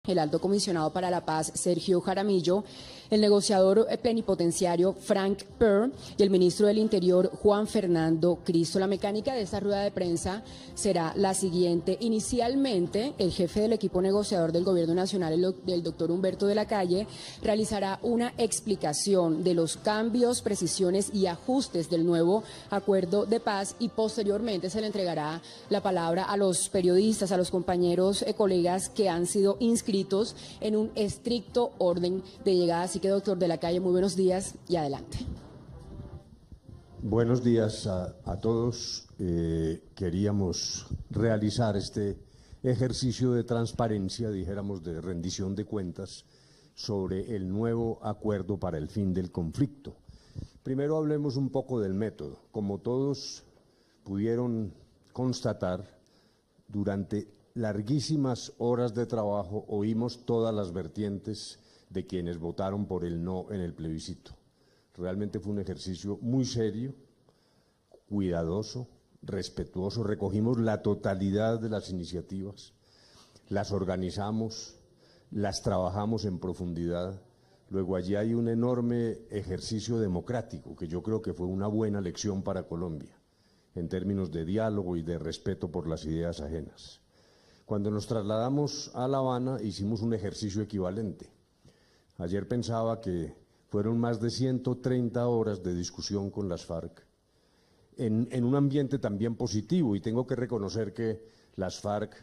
El alto comisionado para la paz, Sergio Jaramillo, el negociador plenipotenciario Frank Perr y el ministro del Interior, Juan Fernando Cristo. La mecánica de esta rueda de prensa será la siguiente. Inicialmente, el jefe del equipo negociador del Gobierno Nacional, el doctor Humberto de la Calle, realizará una explicación de los cambios, precisiones y ajustes del nuevo acuerdo de paz y posteriormente se le entregará la palabra a los periodistas, a los compañeros, colegas que han sido inscritos en un estricto orden de llegada. Así que, doctor de la Calle, muy buenos días y adelante. Buenos días a todos. Queríamos realizar este ejercicio de transparencia, dijéramos, de rendición de cuentas sobre el nuevo acuerdo para el fin del conflicto. Primero hablemos un poco del método. Como todos pudieron constatar, durante larguísimas horas de trabajo oímos todas las vertientes de quienes votaron por el no en el plebiscito. Realmente fue un ejercicio muy serio, cuidadoso, respetuoso. Recogimos la totalidad de las iniciativas, las organizamos, las trabajamos en profundidad. Luego allí hay un enorme ejercicio democrático que yo creo que fue una buena lección para Colombia en términos de diálogo y de respeto por las ideas ajenas. Cuando nos trasladamos a La Habana hicimos un ejercicio equivalente. Ayer pensaba que fueron más de 130 horas de discusión con las FARC en un ambiente también positivo, y tengo que reconocer que las FARC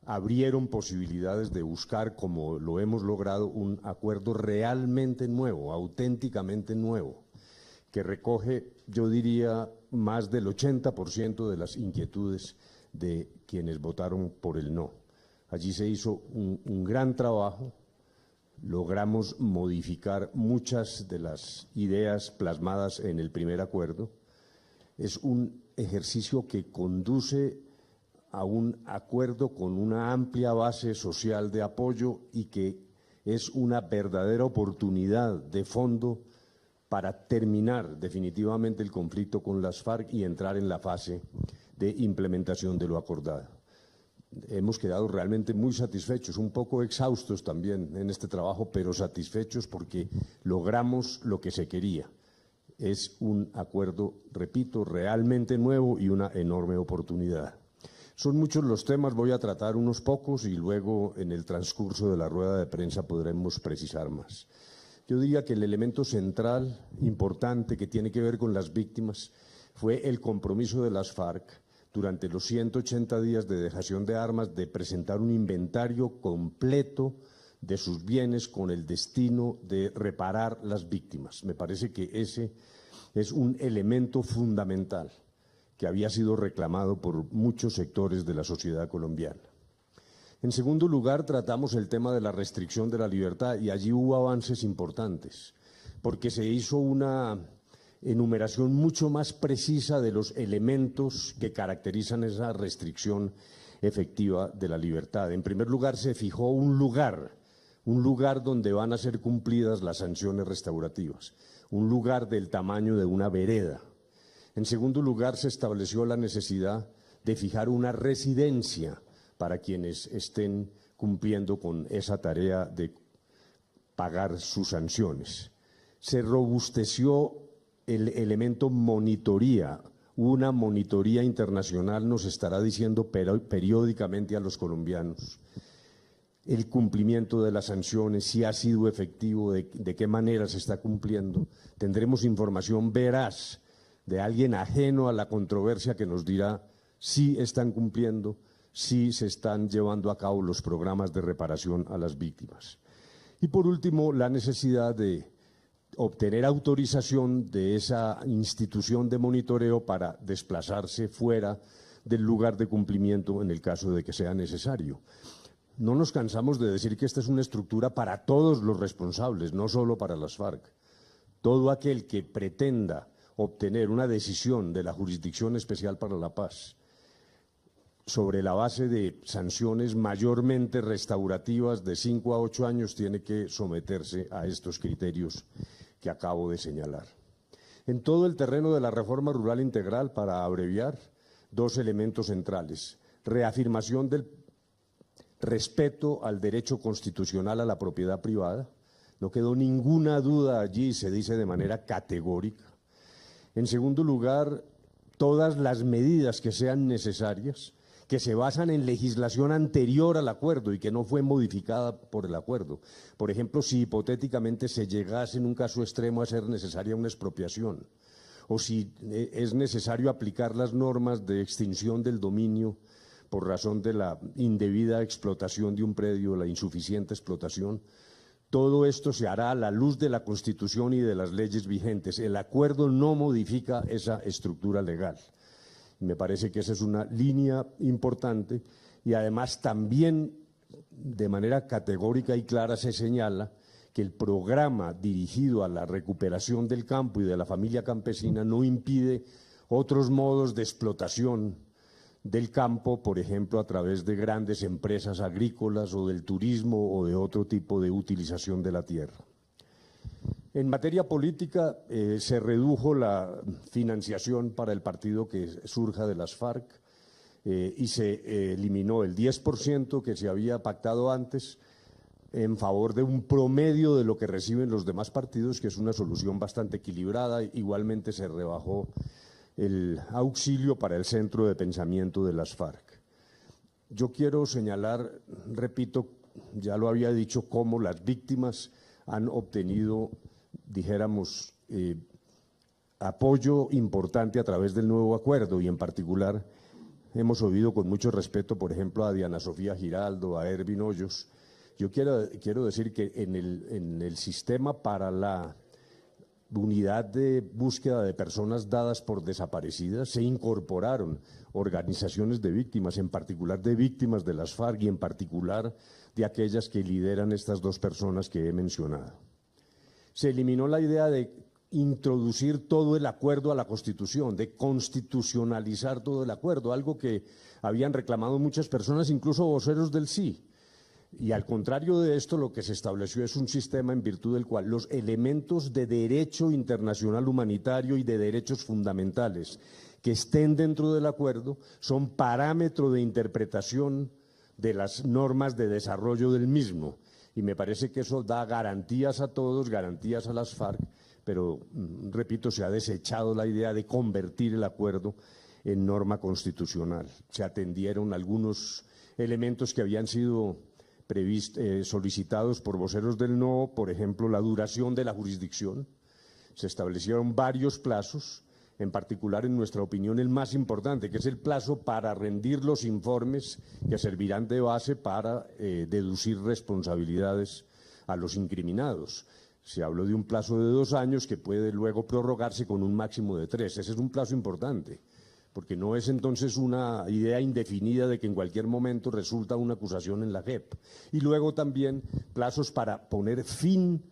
abrieron posibilidades de buscar, como lo hemos logrado, un acuerdo realmente nuevo, auténticamente nuevo, que recoge, yo diría, más del 80% de las inquietudes de quienes votaron por el no. Allí se hizo un gran trabajo, logramos modificar muchas de las ideas plasmadas en el primer acuerdo. Es un ejercicio que conduce a un acuerdo con una amplia base social de apoyo y que es una verdadera oportunidad de fondo para terminar definitivamente el conflicto con las FARC y entrar en la fase de implementación de lo acordado. Hemos quedado realmente muy satisfechos, un poco exhaustos también en este trabajo, pero satisfechos porque logramos lo que se quería. Es un acuerdo, repito, realmente nuevo y una enorme oportunidad. Son muchos los temas, voy a tratar unos pocos y luego en el transcurso de la rueda de prensa podremos precisar más. Yo diría que el elemento central, importante, que tiene que ver con las víctimas, fue el compromiso de las FARC durante los 180 días de dejación de armas de presentar un inventario completo de sus bienes con el destino de reparar las víctimas. Me parece que ese es un elemento fundamental que había sido reclamado por muchos sectores de la sociedad colombiana. En segundo lugar, tratamos el tema de la restricción de la libertad y allí hubo avances importantes, porque se hizo una enumeración mucho más precisa de los elementos que caracterizan esa restricción efectiva de la libertad. En primer lugar, se fijó un lugar donde van a ser cumplidas las sanciones restaurativas, un lugar del tamaño de una vereda. En segundo lugar, se estableció la necesidad de fijar una residencia para quienes estén cumpliendo con esa tarea de pagar sus sanciones. Se robusteció el elemento monitoría. Una monitoría internacional nos estará diciendo periódicamente a los colombianos el cumplimiento de las sanciones, si ha sido efectivo, de qué manera se está cumpliendo. Tendremos información veraz de alguien ajeno a la controversia que nos dirá si están cumpliendo, si se están llevando a cabo los programas de reparación a las víctimas. Y por último, la necesidad de obtener autorización de esa institución de monitoreo para desplazarse fuera del lugar de cumplimiento en el caso de que sea necesario. No nos cansamos de decir que esta es una estructura para todos los responsables, no solo para las FARC. Todo aquel que pretenda obtener una decisión de la Jurisdicción Especial para la Paz sobre la base de sanciones mayormente restaurativas de 5 a 8 años tiene que someterse a estos criterios que acabo de señalar. En todo el terreno de la reforma rural integral, para abreviar, dos elementos centrales: reafirmación del respeto al derecho constitucional a la propiedad privada. No quedó ninguna duda allí, se dice de manera categórica. En segundo lugar, todas las medidas que sean necesarias, que se basan en legislación anterior al acuerdo y que no fue modificada por el acuerdo. Por ejemplo, si hipotéticamente se llegase en un caso extremo a ser necesaria una expropiación, o si es necesario aplicar las normas de extinción del dominio por razón de la indebida explotación de un predio, la insuficiente explotación. Todo esto se hará a la luz de la Constitución y de las leyes vigentes. El acuerdo no modifica esa estructura legal. Me parece que esa es una línea importante y además también de manera categórica y clara se señala que el programa dirigido a la recuperación del campo y de la familia campesina no impide otros modos de explotación del campo, por ejemplo, a través de grandes empresas agrícolas o del turismo o de otro tipo de utilización de la tierra. En materia política, se redujo la financiación para el partido que surja de las FARC y se eliminó el 10% que se había pactado antes en favor de un promedio de lo que reciben los demás partidos, que es una solución bastante equilibrada. Igualmente se rebajó el auxilio para el centro de pensamiento de las FARC. Yo quiero señalar, repito, ya lo había dicho, cómo las víctimas han obtenido, dijéramos, apoyo importante a través del nuevo acuerdo y en particular hemos oído con mucho respeto, por ejemplo, a Diana Sofía Giraldo, a Ervin Hoyos. Yo quiero decir que en el sistema para la unidad de búsqueda de personas dadas por desaparecidas se incorporaron organizaciones de víctimas, en particular de víctimas de las FARC y en particular de aquellas que lideran estas dos personas que he mencionado. Se eliminó la idea de introducir todo el acuerdo a la Constitución, de constitucionalizar todo el acuerdo, algo que habían reclamado muchas personas, incluso voceros del sí. Y al contrario de esto, lo que se estableció es un sistema en virtud del cual los elementos de derecho internacional humanitario y de derechos fundamentales que estén dentro del acuerdo son parámetro de interpretación de las normas de desarrollo del mismo. Y me parece que eso da garantías a todos, garantías a las FARC, pero, repito, se ha desechado la idea de convertir el acuerdo en norma constitucional. Se atendieron algunos elementos que habían sido solicitados por voceros del no, por ejemplo, la duración de la jurisdicción. Se establecieron varios plazos, en particular, en nuestra opinión, el más importante, que es el plazo para rendir los informes que servirán de base para deducir responsabilidades a los incriminados. Se habló de un plazo de 2 años que puede luego prorrogarse con un máximo de 3. Ese es un plazo importante, porque no es entonces una idea indefinida de que en cualquier momento resulta una acusación en la JEP. Y luego también plazos para poner fin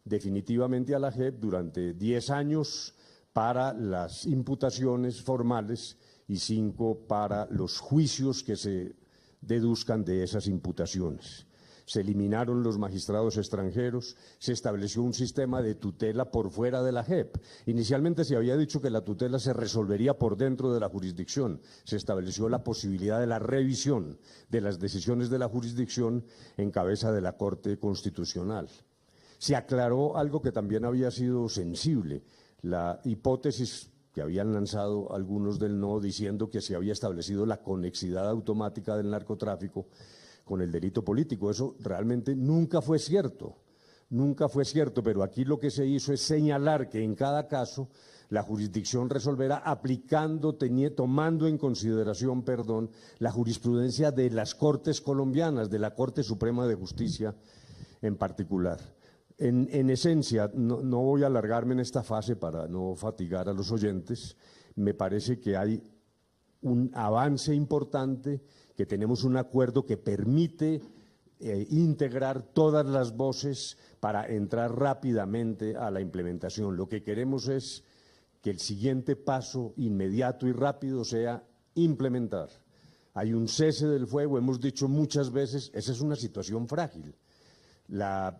definitivamente a la JEP durante 10 años para las imputaciones formales y 5 para los juicios que se deduzcan de esas imputaciones. Se eliminaron los magistrados extranjeros, se estableció un sistema de tutela por fuera de la JEP. Inicialmente se había dicho que la tutela se resolvería por dentro de la jurisdicción. Se estableció la posibilidad de la revisión de las decisiones de la jurisdicción en cabeza de la Corte Constitucional. Se aclaró algo que también había sido sensible, la hipótesis que habían lanzado algunos del no diciendo que se había establecido la conexidad automática del narcotráfico con el delito político. Eso realmente nunca fue cierto, pero aquí lo que se hizo es señalar que en cada caso la jurisdicción resolverá aplicando, tomando en consideración, la jurisprudencia de las Cortes colombianas, de la Corte Suprema de Justicia en particular. En esencia, no voy a alargarme en esta fase para no fatigar a los oyentes, me parece que hay un avance importante, que tenemos un acuerdo que permite integrar todas las voces para entrar rápidamente a la implementación. Lo que queremos es que el siguiente paso inmediato y rápido sea implementar. Hay un cese del fuego, hemos dicho muchas veces, esa es una situación frágil. La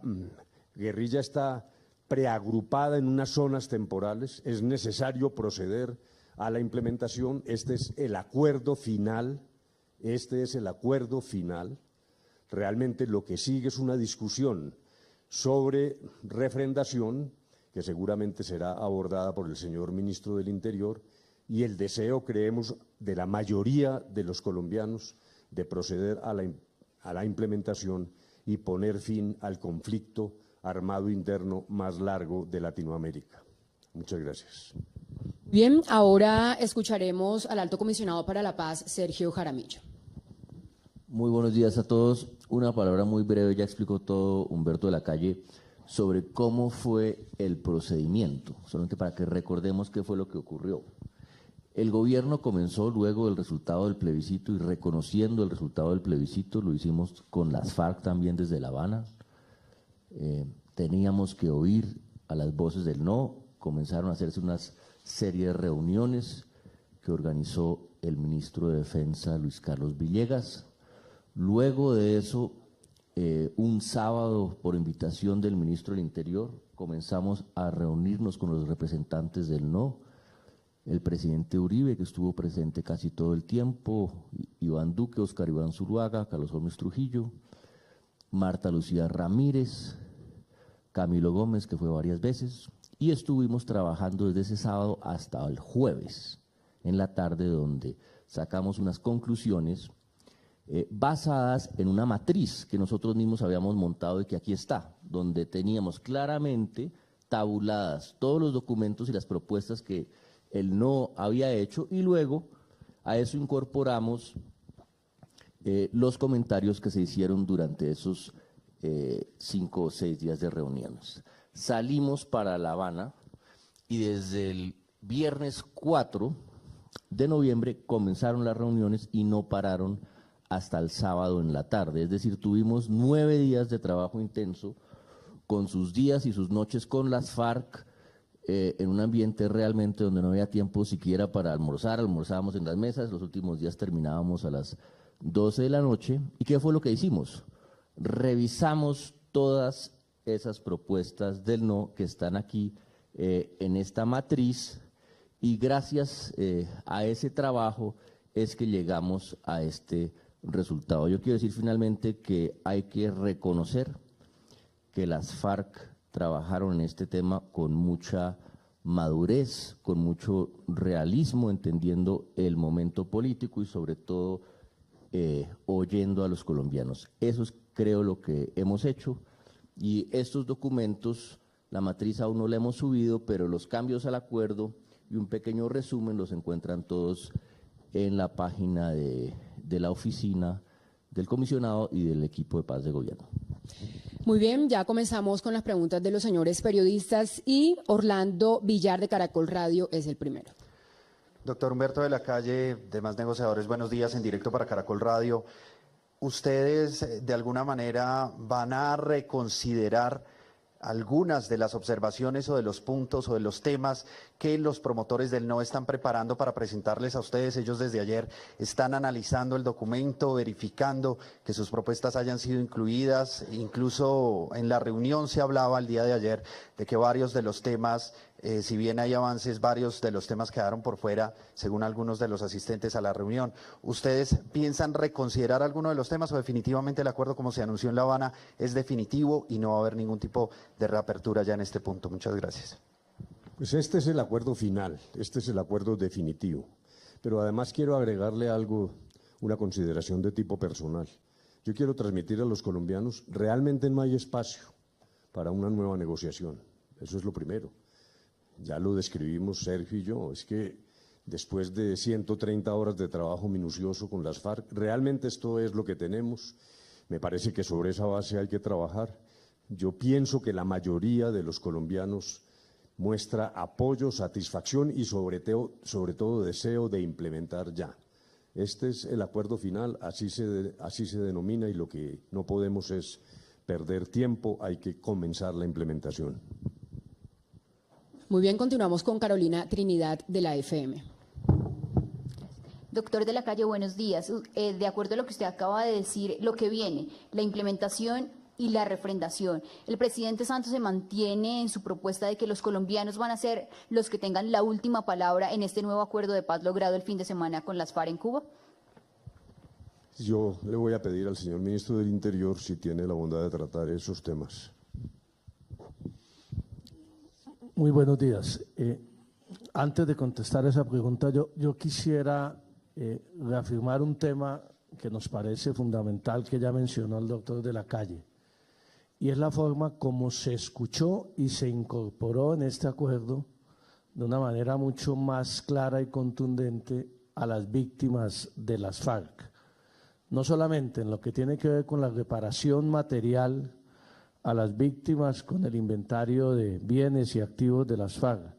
guerrilla está preagrupada en unas zonas temporales, es necesario proceder a la implementación. Este es el acuerdo final, Realmente lo que sigue es una discusión sobre refrendación, que seguramente será abordada por el señor ministro del Interior, y el deseo, creemos, de la mayoría de los colombianos de proceder a la implementación y poner fin al conflicto armado interno más largo de Latinoamérica. Muchas gracias. Bien, ahora escucharemos al Alto Comisionado para la Paz, Sergio Jaramillo. Muy buenos días a todos. Una palabra muy breve, ya explicó todo Humberto de la Calle, sobre cómo fue el procedimiento, solamente para que recordemos qué fue lo que ocurrió. El gobierno comenzó luego del resultado del plebiscito y reconociendo el resultado del plebiscito, lo hicimos con las FARC también desde La Habana. Teníamos que oír a las voces del no, comenzaron a hacerse una serie de reuniones que organizó el ministro de Defensa, Luis Carlos Villegas. Luego de eso, un sábado, por invitación del ministro del Interior, comenzamos a reunirnos con los representantes del no, el presidente Uribe, que estuvo presente casi todo el tiempo, Iván Duque, Oscar Iván Zuluaga, Carlos Gómez Trujillo, Marta Lucía Ramírez, Camilo Gómez, que fue varias veces, y estuvimos trabajando desde ese sábado hasta el jueves, en la tarde, donde sacamos unas conclusiones basadas en una matriz que nosotros mismos habíamos montado y que aquí está, donde teníamos claramente tabuladas todos los documentos y las propuestas que el no había hecho, y luego a eso incorporamos los comentarios que se hicieron durante esos 5 o 6 días de reuniones. Salimos para La Habana y desde el viernes 4 de noviembre comenzaron las reuniones y no pararon hasta el sábado en la tarde. Es decir, tuvimos 9 días de trabajo intenso, con sus días y sus noches con las FARC, en un ambiente realmente donde no había tiempo siquiera para almorzar. Almorzábamos en las mesas, los últimos días terminábamos a las 12 de la noche. ¿Y qué fue lo que hicimos? Revisamos todas esas propuestas del no que están aquí en esta matriz, y gracias a ese trabajo es que llegamos a este resultado. Yo quiero decir finalmente que hay que reconocer que las FARC trabajaron en este tema con mucha madurez, con mucho realismo, entendiendo el momento político y sobre todo oyendo a los colombianos. Eso es, creo, lo que hemos hecho, y estos documentos, la matriz aún no la hemos subido, pero los cambios al acuerdo y un pequeño resumen los encuentran todos en la página de la oficina del comisionado y del equipo de paz de gobierno. Muy bien, ya comenzamos con las preguntas de los señores periodistas y Orlando Villar de Caracol Radio es el primero. Doctor Humberto de la Calle, demás negociadores, buenos días, en directo para Caracol Radio. ¿Ustedes de alguna manera van a reconsiderar algunas de las observaciones o de los puntos o de los temas que los promotores del no están preparando para presentarles a ustedes? Ellos desde ayer están analizando el documento, verificando que sus propuestas hayan sido incluidas. Incluso en la reunión se hablaba el día de ayer de que varios de los temas, si bien hay avances, varios de los temas quedaron por fuera, según algunos de los asistentes a la reunión. ¿Ustedes piensan reconsiderar alguno de los temas o definitivamente el acuerdo, como se anunció en La Habana, es definitivo y no va a haber ningún tipo de reapertura ya en este punto? Muchas gracias. Pues este es el acuerdo final, este es el acuerdo definitivo. Pero además quiero agregarle algo, una consideración de tipo personal. Yo quiero transmitir a los colombianos, realmente no hay espacio para una nueva negociación. Eso es lo primero. Ya lo describimos Sergio y yo, es que después de 130 horas de trabajo minucioso con las FARC, realmente esto es lo que tenemos. Me parece que sobre esa base hay que trabajar. Yo pienso que la mayoría de los colombianos muestra apoyo, satisfacción y sobre todo deseo de implementar ya. Este es el acuerdo final, así se denomina, y lo que no podemos es perder tiempo, hay que comenzar la implementación. Muy bien, continuamos con Carolina Trinidad de la FM. Doctor de la Calle, buenos días. De acuerdo a lo que usted acaba de decir, lo que viene, la implementación y la refrendación. El presidente Santos se mantiene en su propuesta de que los colombianos van a ser los que tengan la última palabra en este nuevo acuerdo de paz logrado el fin de semana con las FARC en Cuba. Yo le voy a pedir al señor ministro del Interior si tiene la bondad de tratar esos temas. Muy buenos días. Antes de contestar esa pregunta, yo quisiera reafirmar un tema que nos parece fundamental, que ya mencionó el doctor de la Calle, y es la forma como se escuchó y se incorporó en este acuerdo de una manera mucho más clara y contundente a las víctimas de las FARC. No solamente en lo que tiene que ver con la reparación material a las víctimas con el inventario de bienes y activos de las FARC,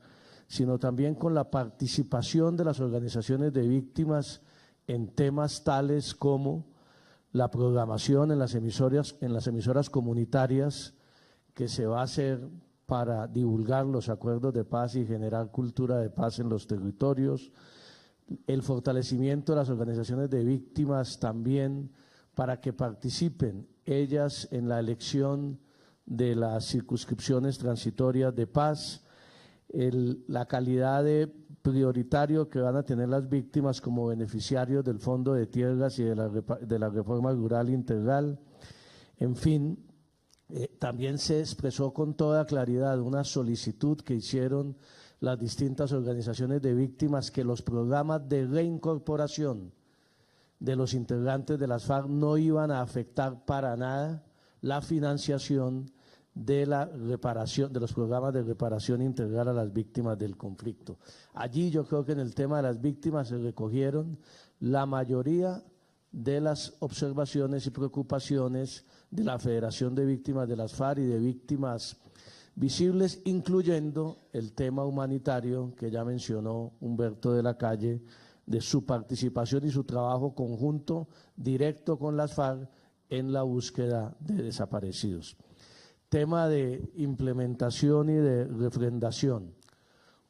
sino también con la participación de las organizaciones de víctimas en temas tales como la programación en las emisoras comunitarias que se va a hacer para divulgar los acuerdos de paz y generar cultura de paz en los territorios, el fortalecimiento de las organizaciones de víctimas también para que participen ellas en la elección de las circunscripciones transitorias de paz, la calidad de prioritario que van a tener las víctimas como beneficiarios del Fondo de Tierras y de la Reforma Rural Integral. En fin, también se expresó con toda claridad una solicitud que hicieron las distintas organizaciones de víctimas que los programas de reincorporación de los integrantes de las FARC no iban a afectar para nada la financiación de la reparación, de los programas de reparación integral a las víctimas del conflicto. Allí yo creo que en el tema de las víctimas se recogieron la mayoría de las observaciones y preocupaciones de la Federación de Víctimas de las FARC y de víctimas visibles, incluyendo el tema humanitario que ya mencionó Humberto de la Calle, de su participación y su trabajo conjunto directo con las FARC en la búsqueda de desaparecidos. Tema de implementación y de refrendación.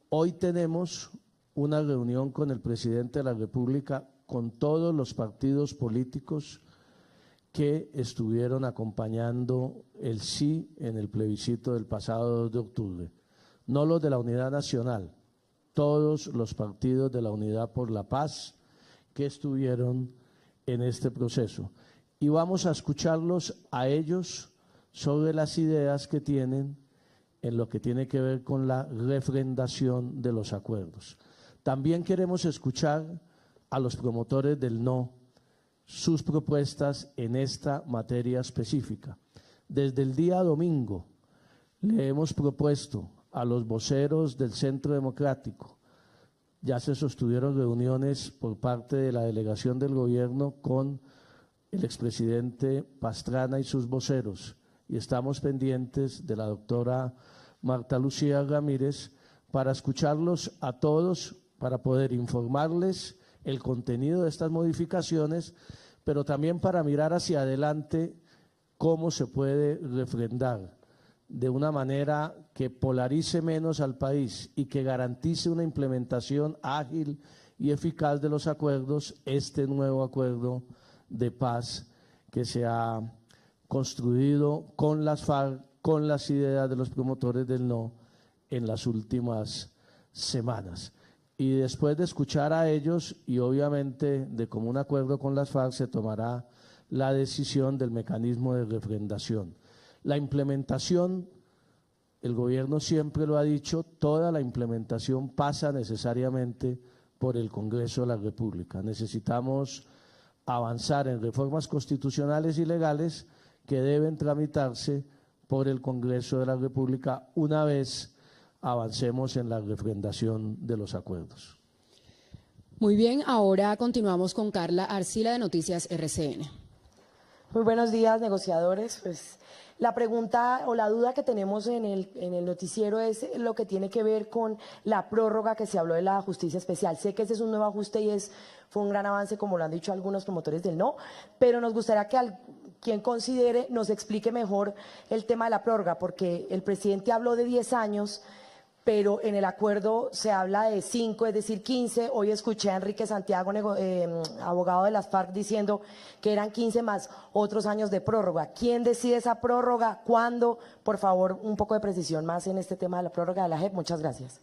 Hoy tenemos una reunión con el presidente de la República, con todos los partidos políticos que estuvieron acompañando el sí en el plebiscito del pasado 2 de octubre. No los de la Unidad Nacional, todos los partidos de la Unidad por la Paz que estuvieron en este proceso. Y vamos a escucharlos a ellos sobre las ideas que tienen en lo que tiene que ver con la refrendación de los acuerdos. También queremos escuchar a los promotores del no, sus propuestas en esta materia específica. Desde el día domingo le hemos propuesto a los voceros del Centro Democrático, ya se sostuvieron reuniones por parte de la delegación del gobierno con el expresidente Pastrana y sus voceros, y estamos pendientes de la doctora Marta Lucía Ramírez para escucharlos a todos, para poder informarles el contenido de estas modificaciones, pero también para mirar hacia adelante cómo se puede refrendar de una manera que polarice menos al país y que garantice una implementación ágil y eficaz de los acuerdos, este nuevo acuerdo de paz que se ha construido con las FARC, con las ideas de los promotores del no en las últimas semanas. Y después de escuchar a ellos y obviamente de común acuerdo con las FARC se tomará la decisión del mecanismo de refrendación. La implementación, el gobierno siempre lo ha dicho, toda la implementación pasa necesariamente por el Congreso de la República. Necesitamos avanzar en reformas constitucionales y legales que deben tramitarse por el Congreso de la República una vez avancemos en la refrendación de los acuerdos. Muy bien, ahora continuamos con Carla Arcila de Noticias RCN. Muy buenos días, negociadores. Pues la pregunta o la duda que tenemos en el noticiero es lo que tiene que ver con la prórroga que se habló de la justicia especial. Sé que ese es un nuevo ajuste y fue un gran avance, como lo han dicho algunos promotores del no, pero nos gustaría que quien considere nos explique mejor el tema de la prórroga, porque el presidente habló de 10 años, pero en el acuerdo se habla de 5, es decir, 15. Hoy escuché a Enrique Santiago, abogado de las FARC, diciendo que eran 15 más otros años de prórroga. ¿Quién decide esa prórroga? ¿Cuándo? Por favor, un poco de precisión más en este tema de la prórroga de la JEP. Muchas gracias.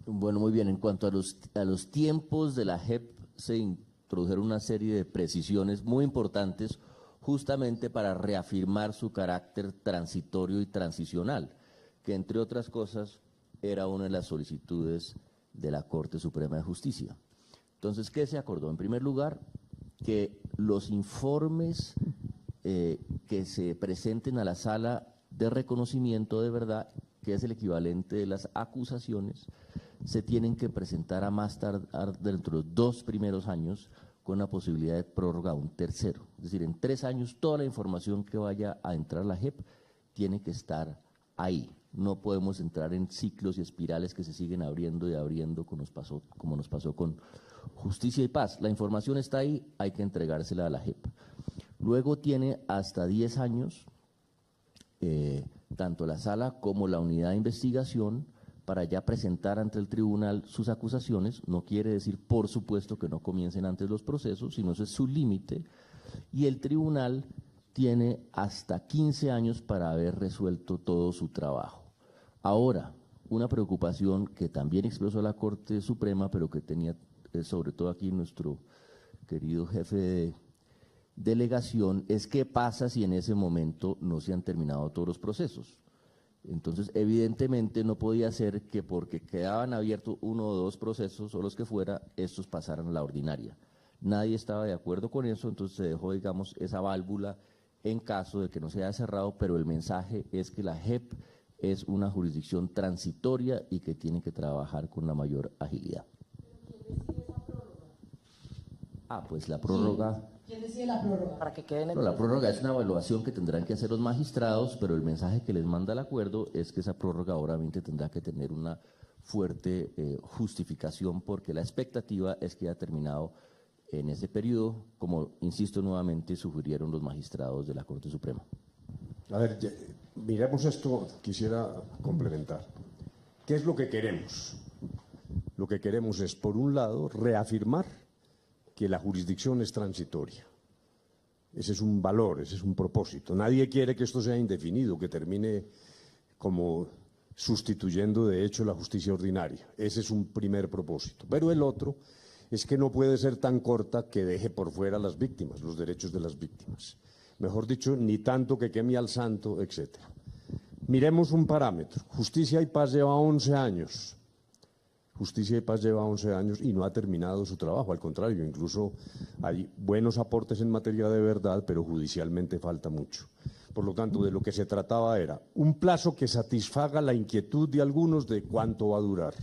Bueno, muy bien. En cuanto a los tiempos de la JEP, se introdujeron una serie de precisiones muy importantes justamente para reafirmar su carácter transitorio y transicional, que entre otras cosas era una de las solicitudes de la Corte Suprema de Justicia. Entonces, ¿qué se acordó? En primer lugar, que los informes que se presenten a la sala de reconocimiento de verdad, que es el equivalente de las acusaciones, se tienen que presentar a más tardar dentro de los 2 primeros años con la posibilidad de prórroga a un tercero. Es decir, en 3 años toda la información que vaya a entrar a la JEP tiene que estar ahí. No podemos entrar en ciclos y espirales que se siguen abriendo y abriendo como nos pasó con Justicia y Paz. La información está ahí, hay que entregársela a la JEP. Luego tiene hasta 10 años, tanto la sala como la unidad de investigación, para ya presentar ante el tribunal sus acusaciones. No quiere decir, por supuesto, que no comiencen antes los procesos, sino ese es su límite. Y el tribunal tiene hasta 15 años para haber resuelto todo su trabajo. Ahora, una preocupación que también expresó la Corte Suprema, pero que tenía sobre todo aquí nuestro querido jefe de delegación, es qué pasa si en ese momento no se han terminado todos los procesos. Entonces, evidentemente no podía ser que porque quedaban abiertos 1 o 2 procesos o los que fuera, estos pasaran a la ordinaria. Nadie estaba de acuerdo con eso, entonces se dejó, digamos, esa válvula en caso de que no se haya cerrado, pero el mensaje es que la JEP es una jurisdicción transitoria y que tiene que trabajar con la mayor agilidad. Pues la prórroga. ¿Quién decide la prórroga? Para que queden en la prórroga es una evaluación que tendrán que hacer los magistrados, pero el mensaje que les manda el acuerdo es que esa prórroga obviamente tendrá que tener una fuerte justificación, porque la expectativa es que haya terminado en ese periodo, como, insisto nuevamente, sugirieron los magistrados de la Corte Suprema. A ver, miremos esto, quisiera complementar. ¿Qué es lo que queremos? Lo que queremos es, por un lado, reafirmar que la jurisdicción es transitoria. Ese es un valor, ese es un propósito. Nadie quiere que esto sea indefinido, que termine como sustituyendo de hecho la justicia ordinaria. Ese es un primer propósito. Pero el otro es que no puede ser tan corta que deje por fuera a las víctimas, los derechos de las víctimas. Mejor dicho, ni tanto que queme al santo, etc. Miremos un parámetro. Justicia y Paz lleva 11 años. Justicia y Paz lleva 11 años y no ha terminado su trabajo, al contrario, incluso hay buenos aportes en materia de verdad, pero judicialmente falta mucho. Por lo tanto, de lo que se trataba era un plazo que satisfaga la inquietud de algunos de cuánto va a durar,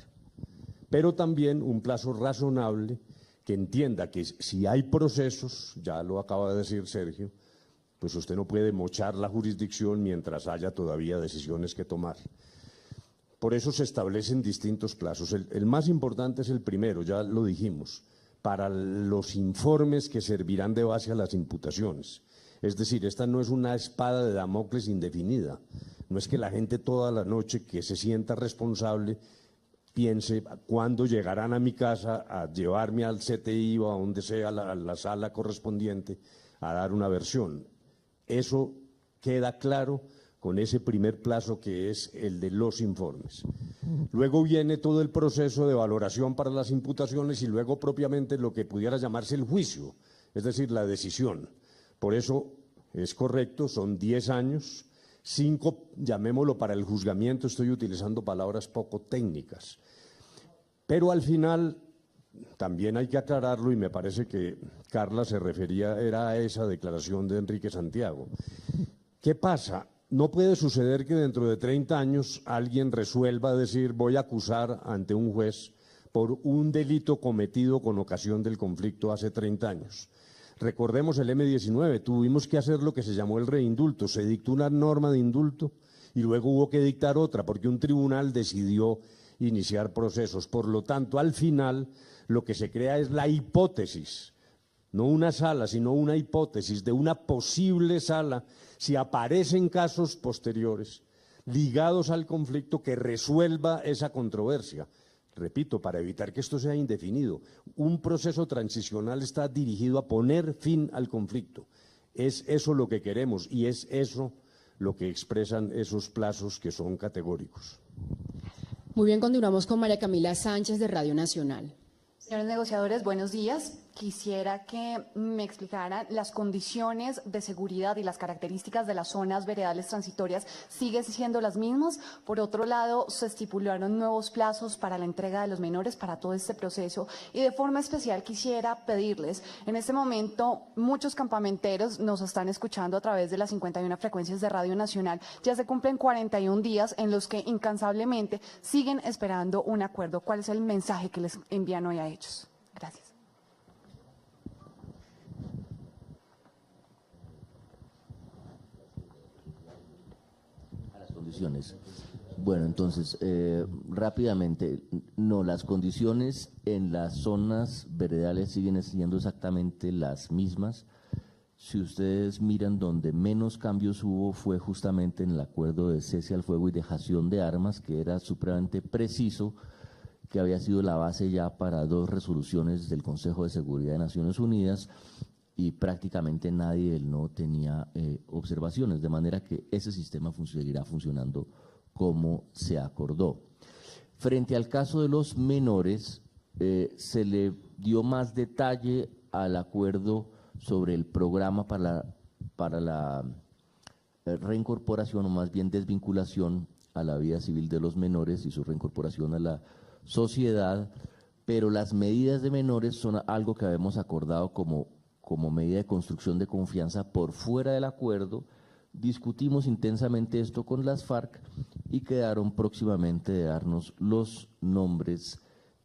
pero también un plazo razonable que entienda que si hay procesos, ya lo acaba de decir Sergio, pues usted no puede mochar la jurisdicción mientras haya todavía decisiones que tomar. Por eso se establecen distintos plazos. El más importante es el primero, ya lo dijimos, para los informes que servirán de base a las imputaciones. Es decir, esta no es una espada de Damocles indefinida. No es que la gente toda la noche que se sienta responsable piense cuándo llegarán a mi casa a llevarme al CTI o a donde sea, a la sala correspondiente, a dar una versión. Eso queda claro con ese primer plazo que es el de los informes. Luego viene todo el proceso de valoración para las imputaciones y luego propiamente lo que pudiera llamarse el juicio, es decir, la decisión. Por eso es correcto, son 10 años, 5, llamémoslo para el juzgamiento, estoy utilizando palabras poco técnicas. Pero al final también hay que aclararlo y me parece que Carla se refería, era a esa declaración de Enrique Santiago. ¿Qué pasa? No puede suceder que dentro de 30 años alguien resuelva decir voy a acusar ante un juez por un delito cometido con ocasión del conflicto hace 30 años. Recordemos el M-19, tuvimos que hacer lo que se llamó el reindulto, se dictó una norma de indulto y luego hubo que dictar otra porque un tribunal decidió iniciar procesos. Por lo tanto, al final lo que se crea es la hipótesis, no una sala, sino una hipótesis de una posible sala si aparecen casos posteriores ligados al conflicto que resuelva esa controversia. Repito, para evitar que esto sea indefinido, un proceso transicional está dirigido a poner fin al conflicto. Es eso lo que queremos y es eso lo que expresan esos plazos que son categóricos. Muy bien, continuamos con María Camila Sánchez de Radio Nacional. Señores negociadores, buenos días. quisiera que me explicaran las condiciones de seguridad y las características de las zonas veredales transitorias, ¿siguen siendo las mismas? Por otro lado, se estipularon nuevos plazos para la entrega de los menores para todo este proceso, y de forma especial quisiera pedirles, en este momento muchos campamenteros nos están escuchando a través de las 51 frecuencias de Radio Nacional, ya se cumplen 41 días en los que incansablemente siguen esperando un acuerdo. ¿Cuál es el mensaje que les envían hoy a ellos? Gracias. Condiciones. Bueno, entonces, rápidamente, no, las condiciones en las zonas veredales siguen siendo exactamente las mismas. Si ustedes miran, donde menos cambios hubo fue justamente en el acuerdo de cese al fuego y dejación de armas, que era supremamente preciso, que había sido la base ya para 2 resoluciones del Consejo de Seguridad de Naciones Unidas, y prácticamente nadie del no tenía observaciones, de manera que ese sistema seguirá funcionando como se acordó. Frente al caso de los menores, se le dio más detalle al acuerdo sobre el programa para la reincorporación, o más bien desvinculación a la vida civil de los menores y su reincorporación a la sociedad, pero las medidas de menores son algo que habíamos acordado como medida de construcción de confianza por fuera del acuerdo. Discutimos intensamente esto con las FARC y quedaron próximamente de darnos los nombres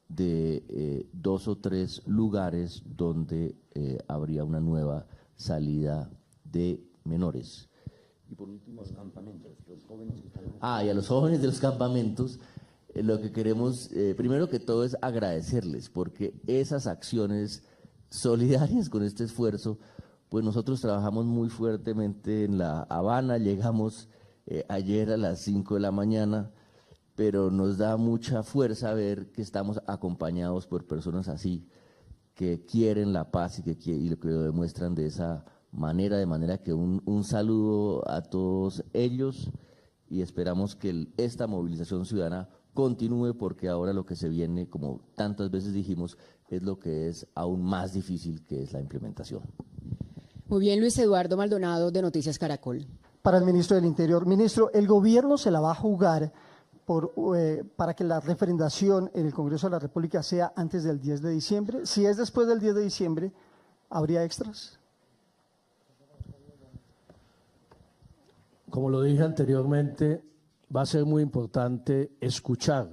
de 2 o 3 lugares donde habría una nueva salida de menores. Y por último, los campamentos, los jóvenes que están... y a los jóvenes de los campamentos, lo que queremos, primero que todo, es agradecerles, porque esas acciones solidarias con este esfuerzo, pues nosotros trabajamos muy fuertemente en La Habana, llegamos ayer a las 5 de la mañana, pero nos da mucha fuerza ver que estamos acompañados por personas así, que quieren la paz y lo que lo demuestran de esa manera, de manera que un saludo a todos ellos, y esperamos que esta movilización ciudadana continúe, porque ahora lo que se viene, como tantas veces dijimos, es lo que es aún más difícil, que es la implementación. Muy bien, Luis Eduardo Maldonado, de Noticias Caracol. Para el ministro del Interior. Ministro, el gobierno se la va a jugar para que la referendación en el Congreso de la República sea antes del 10 de diciembre. Si es después del 10 de diciembre, ¿habría extras? Como lo dije anteriormente, va a ser muy importante escuchar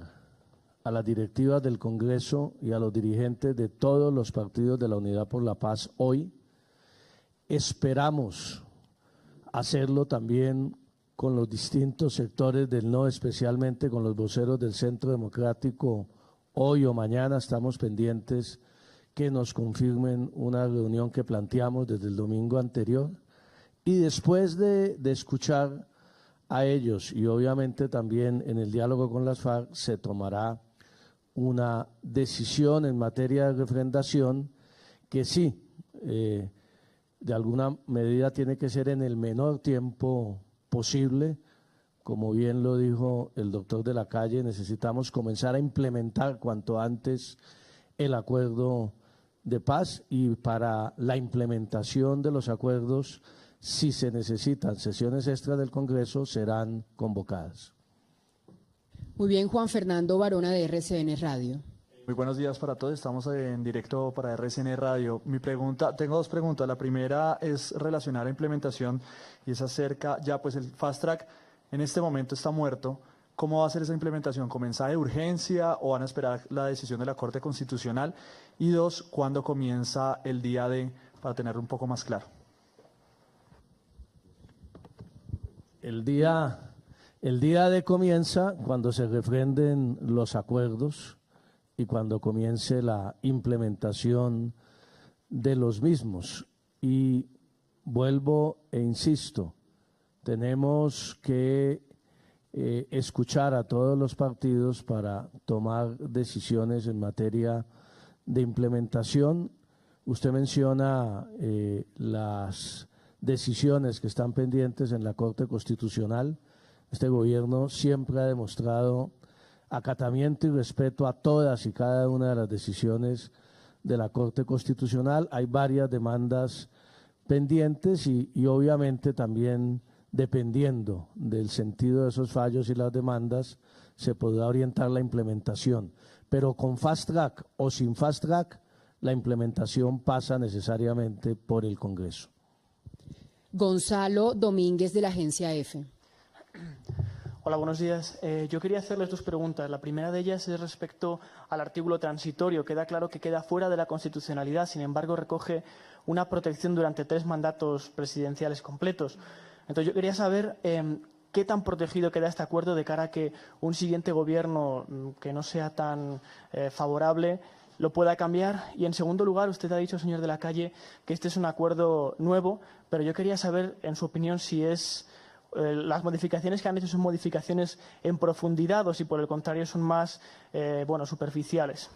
a las directivas del Congreso y a los dirigentes de todos los partidos de la Unidad por la Paz hoy. Esperamos hacerlo también con los distintos sectores del no, especialmente con los voceros del Centro Democrático. Hoy o mañana estamos pendientes que nos confirmen una reunión que planteamos desde el domingo anterior, y después de escuchar a ellos y obviamente también en el diálogo con las FARC se tomará una decisión en materia de refrendación que sí, de alguna medida tiene que ser en el menor tiempo posible. Como bien lo dijo el doctor de la Calle, necesitamos comenzar a implementar cuanto antes el acuerdo de paz, y para la implementación de los acuerdos, si se necesitan sesiones extras del Congreso, serán convocadas. Muy bien, Juan Fernando Barona, de RCN Radio. Muy buenos días para todos, estamos en directo para RCN Radio. Tengo 2 preguntas. La primera es relacionada a la implementación y es acerca, ya pues el Fast Track en este momento está muerto. ¿Cómo va a ser esa implementación? ¿Con mensaje de urgencia o van a esperar la decisión de la Corte Constitucional? Y 2, ¿cuándo comienza el día D, para tenerlo un poco más claro? El día D comienza cuando se refrenden los acuerdos y cuando comience la implementación de los mismos. Y vuelvo e insisto, tenemos que escuchar a todos los partidos para tomar decisiones en materia de implementación. Usted menciona las decisiones que están pendientes en la Corte Constitucional. Este gobierno siempre ha demostrado acatamiento y respeto a todas y cada una de las decisiones de la Corte Constitucional. Hay varias demandas pendientes y obviamente también dependiendo del sentido de esos fallos y las demandas se podrá orientar la implementación. Pero con Fast Track o sin Fast Track, la implementación pasa necesariamente por el Congreso. Gonzalo Domínguez, de la agencia EFE. Hola, buenos días. Yo quería hacerles dos preguntas. La primera de ellas es respecto al artículo transitorio. Queda claro que queda fuera de la constitucionalidad, sin embargo recoge una protección durante 3 mandatos presidenciales completos. Entonces yo quería saber qué tan protegido queda este acuerdo de cara a que un siguiente gobierno que no sea tan favorable lo pueda cambiar. Y en segundo lugar, usted ha dicho, señor de la Calle, que este es un acuerdo nuevo, pero yo quería saber, en su opinión, si es las modificaciones que han hecho son modificaciones en profundidad o si por el contrario son más superficiales.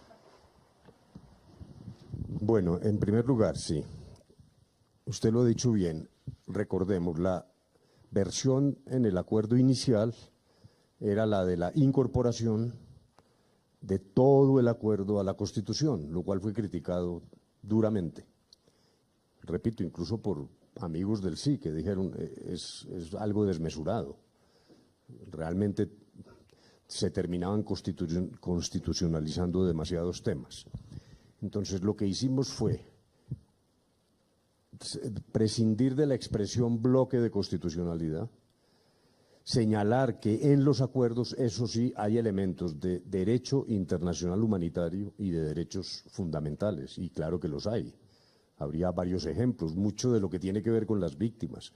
Bueno, en primer lugar, sí. Usted lo ha dicho bien. Recordemos, la versión en el acuerdo inicial era la de la incorporación de todo el acuerdo a la Constitución, lo cual fue criticado duramente. Repito, incluso por amigos del sí, que dijeron es algo desmesurado. Realmente se terminaban constitucionalizando demasiados temas. Entonces lo que hicimos fue prescindir de la expresión bloque de constitucionalidad, señalar que en los acuerdos, eso sí, hay elementos de derecho internacional humanitario y de derechos fundamentales, y claro que los hay. Habría varios ejemplos, mucho de lo que tiene que ver con las víctimas,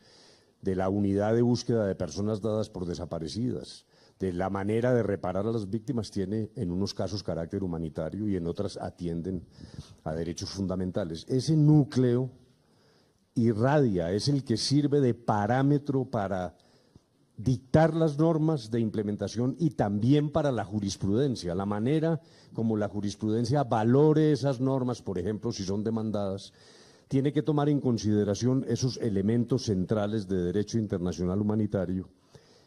de la unidad de búsqueda de personas dadas por desaparecidas, de la manera de reparar a las víctimas, tiene en unos casos carácter humanitario y en otras atienden a derechos fundamentales. Ese núcleo irradia, es el que sirve de parámetro para dictar las normas de implementación y también para la jurisprudencia, la manera como la jurisprudencia valore esas normas, por ejemplo, si son demandadas, tiene que tomar en consideración esos elementos centrales de derecho internacional humanitario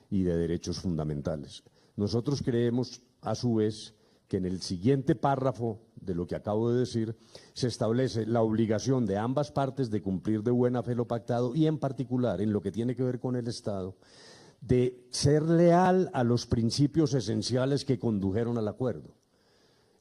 y de derechos fundamentales. Nosotros creemos, a su vez, que en el siguiente párrafo de lo que acabo de decir, se establece la obligación de ambas partes de cumplir de buena fe lo pactado y en particular en lo que tiene que ver con el Estado, de ser leal a los principios esenciales que condujeron al acuerdo.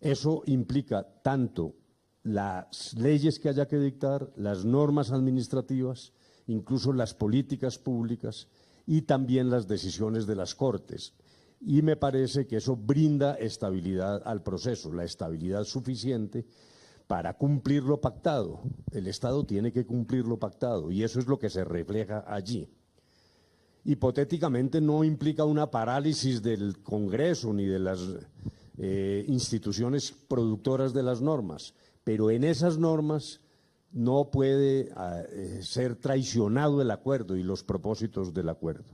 Eso implica tanto las leyes que haya que dictar, las normas administrativas, incluso las políticas públicas y también las decisiones de las Cortes. Y me parece que eso brinda estabilidad al proceso, la estabilidad suficiente para cumplir lo pactado. El Estado tiene que cumplir lo pactado y eso es lo que se refleja allí. Hipotéticamente no implica una parálisis del Congreso ni de las instituciones productoras de las normas, pero en esas normas no puede ser traicionado el acuerdo y los propósitos del acuerdo.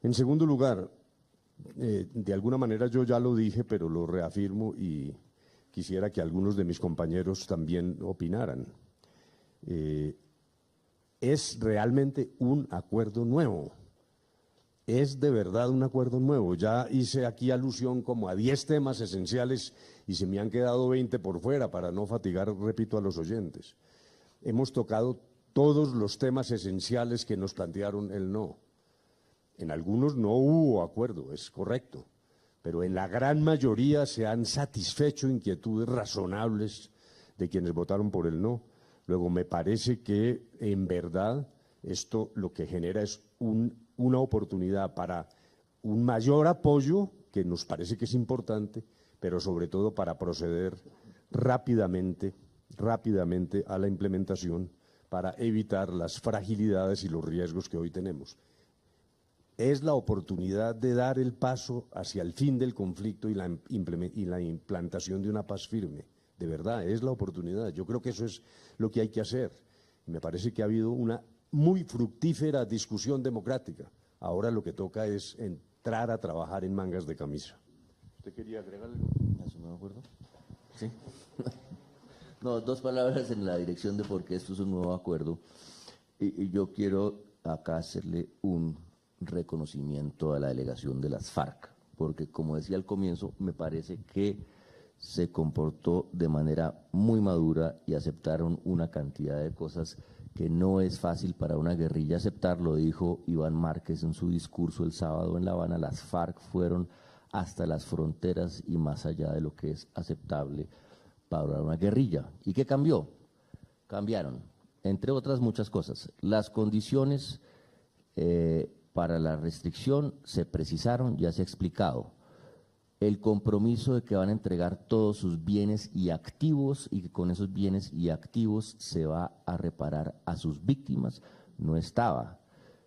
En segundo lugar, de alguna manera yo ya lo dije, pero lo reafirmo y quisiera que algunos de mis compañeros también opinaran. Es realmente un acuerdo nuevo, es de verdad un acuerdo nuevo. Ya hice aquí alusión como a 10 temas esenciales y se me han quedado 20 por fuera para no fatigar, repito, a los oyentes. Hemos tocado todos los temas esenciales que nos plantearon el no. En algunos no hubo acuerdo, es correcto, pero en la gran mayoría se han satisfecho inquietudes razonables de quienes votaron por el no. Luego me parece que en verdad esto lo que genera es una oportunidad para un mayor apoyo, que nos parece que es importante, pero sobre todo para proceder rápidamente a la implementación para evitar las fragilidades y los riesgos que hoy tenemos. Es la oportunidad de dar el paso hacia el fin del conflicto y la implantación de una paz firme. De verdad, es la oportunidad. Yo creo que eso es lo que hay que hacer. Me parece que ha habido una muy fructífera discusión democrática. Ahora lo que toca es entrar a trabajar en mangas de camisa. ¿Usted quería agregar algo? ¿No me acuerdo? Sí. No, 2 palabras en la dirección de por qué esto es un nuevo acuerdo. Y yo quiero acá hacerle un reconocimiento a la delegación de las FARC, porque como decía al comienzo, me parece que se comportó de manera muy madura y aceptaron una cantidad de cosas que no es fácil para una guerrilla aceptar. Lo dijo Iván Márquez en su discurso el sábado en La Habana. Las FARC fueron hasta las fronteras y más allá de lo que es aceptable para una guerrilla. ¿Y qué cambió? Cambiaron, entre otras muchas cosas. Las condiciones para la restricción se precisaron, ya se ha explicado. El compromiso de que van a entregar todos sus bienes y activos y que con esos bienes y activos se va a reparar a sus víctimas, no estaba.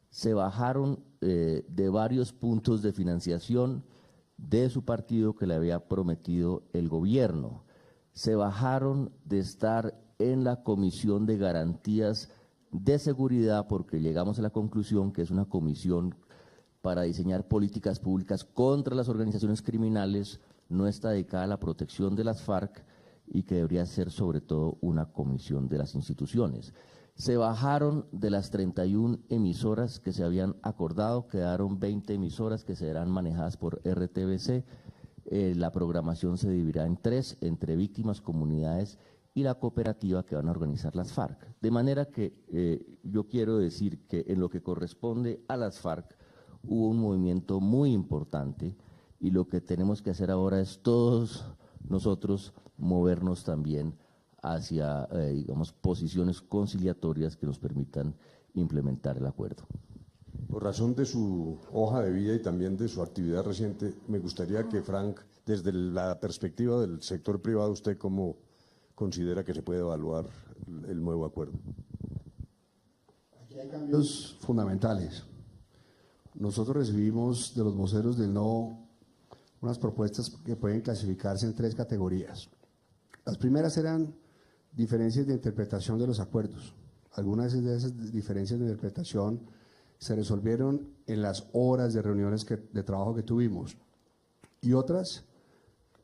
Se bajaron de varios puntos de financiación de su partido que le había prometido el gobierno. Se bajaron de estar en la Comisión de Garantías de Seguridad porque llegamos a la conclusión que es una comisión para diseñar políticas públicas contra las organizaciones criminales, no está dedicada a la protección de las FARC y que debería ser sobre todo una comisión de las instituciones. Se bajaron de las 31 emisoras que se habían acordado, quedaron 20 emisoras que serán manejadas por RTBC. La programación se dividirá en 3, entre víctimas, comunidades y la cooperativa que van a organizar las FARC. De manera que yo quiero decir que en lo que corresponde a las FARC, hubo un movimiento muy importante y lo que tenemos que hacer ahora es todos nosotros movernos también hacia, digamos, posiciones conciliatorias que nos permitan implementar el acuerdo. Por razón de su hoja de vida y también de su actividad reciente, me gustaría que Frank, desde la perspectiva del sector privado, ¿usted cómo considera que se puede evaluar el nuevo acuerdo? Aquí hay cambios fundamentales. Nosotros recibimos de los voceros del no unas propuestas que pueden clasificarse en 3 categorías. Las primeras eran diferencias de interpretación de los acuerdos. Algunas de esas diferencias de interpretación se resolvieron en las horas de reuniones de trabajo que tuvimos y otras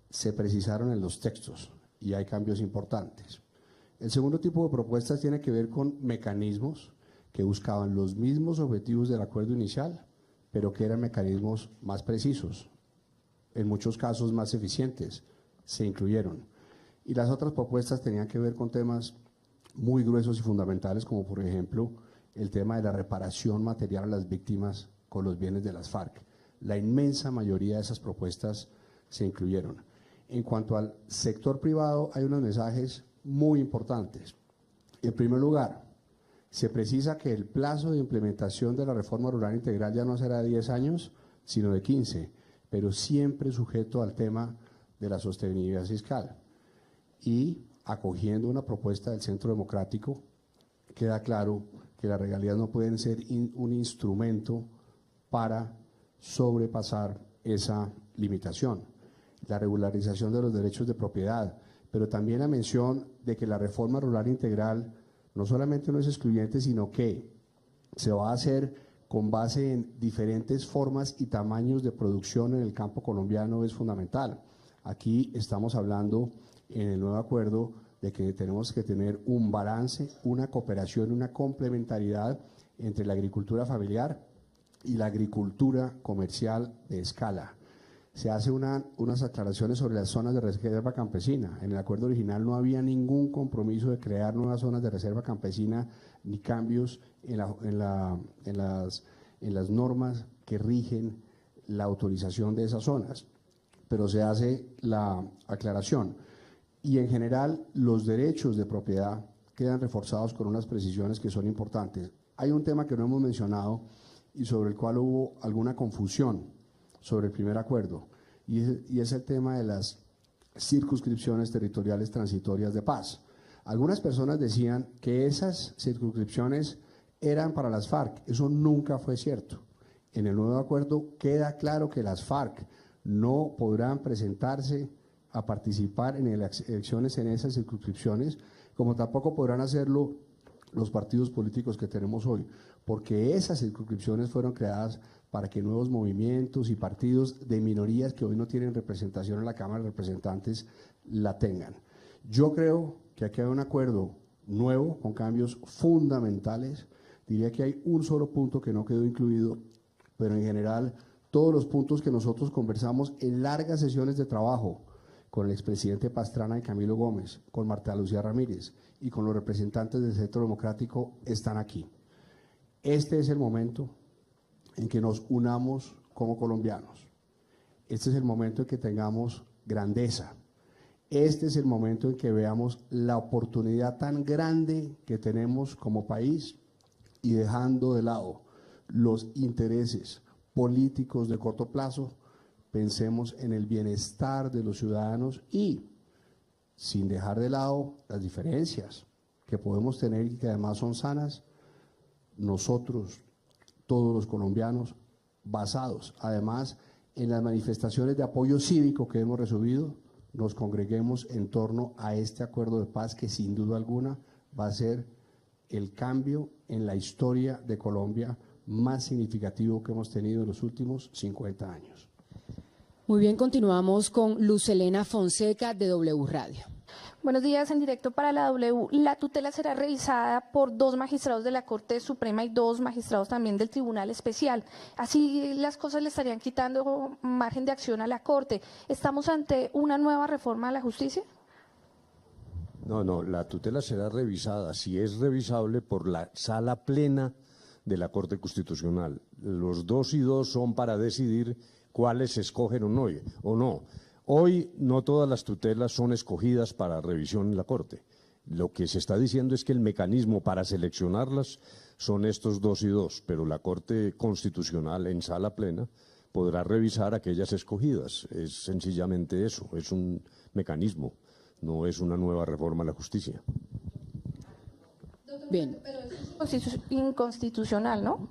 se precisaron en los textos y hay cambios importantes. El segundo tipo de propuestas tiene que ver con mecanismos que buscaban los mismos objetivos del acuerdo inicial, pero que eran mecanismos más precisos, en muchos casos más eficientes, se incluyeron. Y las otras propuestas tenían que ver con temas muy gruesos y fundamentales, como por ejemplo el tema de la reparación material a las víctimas con los bienes de las FARC. La inmensa mayoría de esas propuestas se incluyeron. En cuanto al sector privado, hay unos mensajes muy importantes. En primer lugar, se precisa que el plazo de implementación de la reforma rural integral ya no será de 10 años, sino de 15, pero siempre sujeto al tema de la sostenibilidad fiscal. Y acogiendo una propuesta del Centro Democrático, queda claro que las regalías no pueden ser un instrumento para sobrepasar esa limitación. La regularización de los derechos de propiedad, pero también la mención de que la reforma rural integral no solamente no es excluyente, sino que se va a hacer con base en diferentes formas y tamaños de producción en el campo colombiano es fundamental. Aquí estamos hablando en el nuevo acuerdo de que tenemos que tener un balance, una cooperación, una complementariedad entre la agricultura familiar y la agricultura comercial de escala. Se hace unas aclaraciones sobre las zonas de reserva campesina. En el acuerdo original no había ningún compromiso de crear nuevas zonas de reserva campesina ni cambios en las normas que rigen la autorización de esas zonas, pero se hace la aclaración. Y en general los derechos de propiedad quedan reforzados con unas precisiones que son importantes. Hay un tema que no hemos mencionado y sobre el cual hubo alguna confusión sobre el primer acuerdo, y es el tema de las circunscripciones territoriales transitorias de paz. Algunas personas decían que esas circunscripciones eran para las FARC, eso nunca fue cierto. En el nuevo acuerdo queda claro que las FARC no podrán presentarse a participar en elecciones en esas circunscripciones, como tampoco podrán hacerlo los partidos políticos que tenemos hoy, porque esas circunscripciones fueron creadas para que nuevos movimientos y partidos de minorías que hoy no tienen representación en la Cámara de Representantes la tengan. Yo creo que aquí hay un acuerdo nuevo con cambios fundamentales. Diría que hay un solo punto que no quedó incluido, pero en general todos los puntos que nosotros conversamos en largas sesiones de trabajo, con el expresidente Pastrana y Camilo Gómez, con Marta Lucía Ramírez y con los representantes del Centro Democrático están aquí. Este es el momento en que nos unamos como colombianos. Este es el momento en que tengamos grandeza. Este es el momento en que veamos la oportunidad tan grande que tenemos como país y dejando de lado los intereses políticos de corto plazo, pensemos en el bienestar de los ciudadanos y sin dejar de lado las diferencias que podemos tener y que además son sanas, nosotros, todos los colombianos, basados además en las manifestaciones de apoyo cívico que hemos recibido, nos congreguemos en torno a este acuerdo de paz que sin duda alguna va a ser el cambio en la historia de Colombia más significativo que hemos tenido en los últimos 50 años. Muy bien, continuamos con Luz Helena Fonseca de W Radio. Buenos días, en directo para la W. La tutela será revisada por 2 magistrados de la Corte Suprema y 2 magistrados también del Tribunal Especial. Así las cosas le estarían quitando margen de acción a la Corte. ¿Estamos ante una nueva reforma a la justicia? No, la tutela será revisada, si es revisable, por la sala plena de la Corte Constitucional. Los 2 y 2 son para decidir cuáles se escogen o no. Hoy no todas las tutelas son escogidas para revisión en la Corte. Lo que se está diciendo es que el mecanismo para seleccionarlas son estos 2 y 2, pero la Corte Constitucional en sala plena podrá revisar aquellas escogidas. Es sencillamente eso, es un mecanismo, no es una nueva reforma a la justicia. Bien. Pero es inconstitucional, ¿no?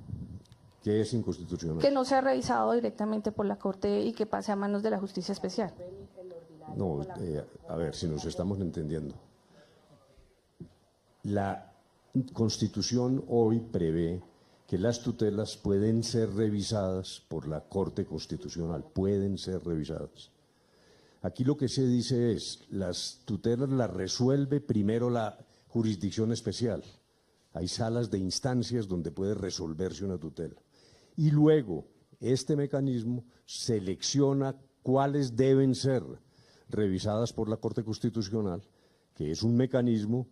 ¿Qué es inconstitucional? Que no sea revisado directamente por la Corte y que pase a manos de la Justicia Especial. No, a ver, si nos estamos entendiendo. La Constitución hoy prevé que las tutelas pueden ser revisadas por la Corte Constitucional, pueden ser revisadas. Aquí lo que se dice es, las tutelas las resuelve primero la Jurisdicción Especial. Hay salas de instancias donde puede resolverse una tutela. Y luego, este mecanismo selecciona cuáles deben ser revisadas por la Corte Constitucional, que es un mecanismo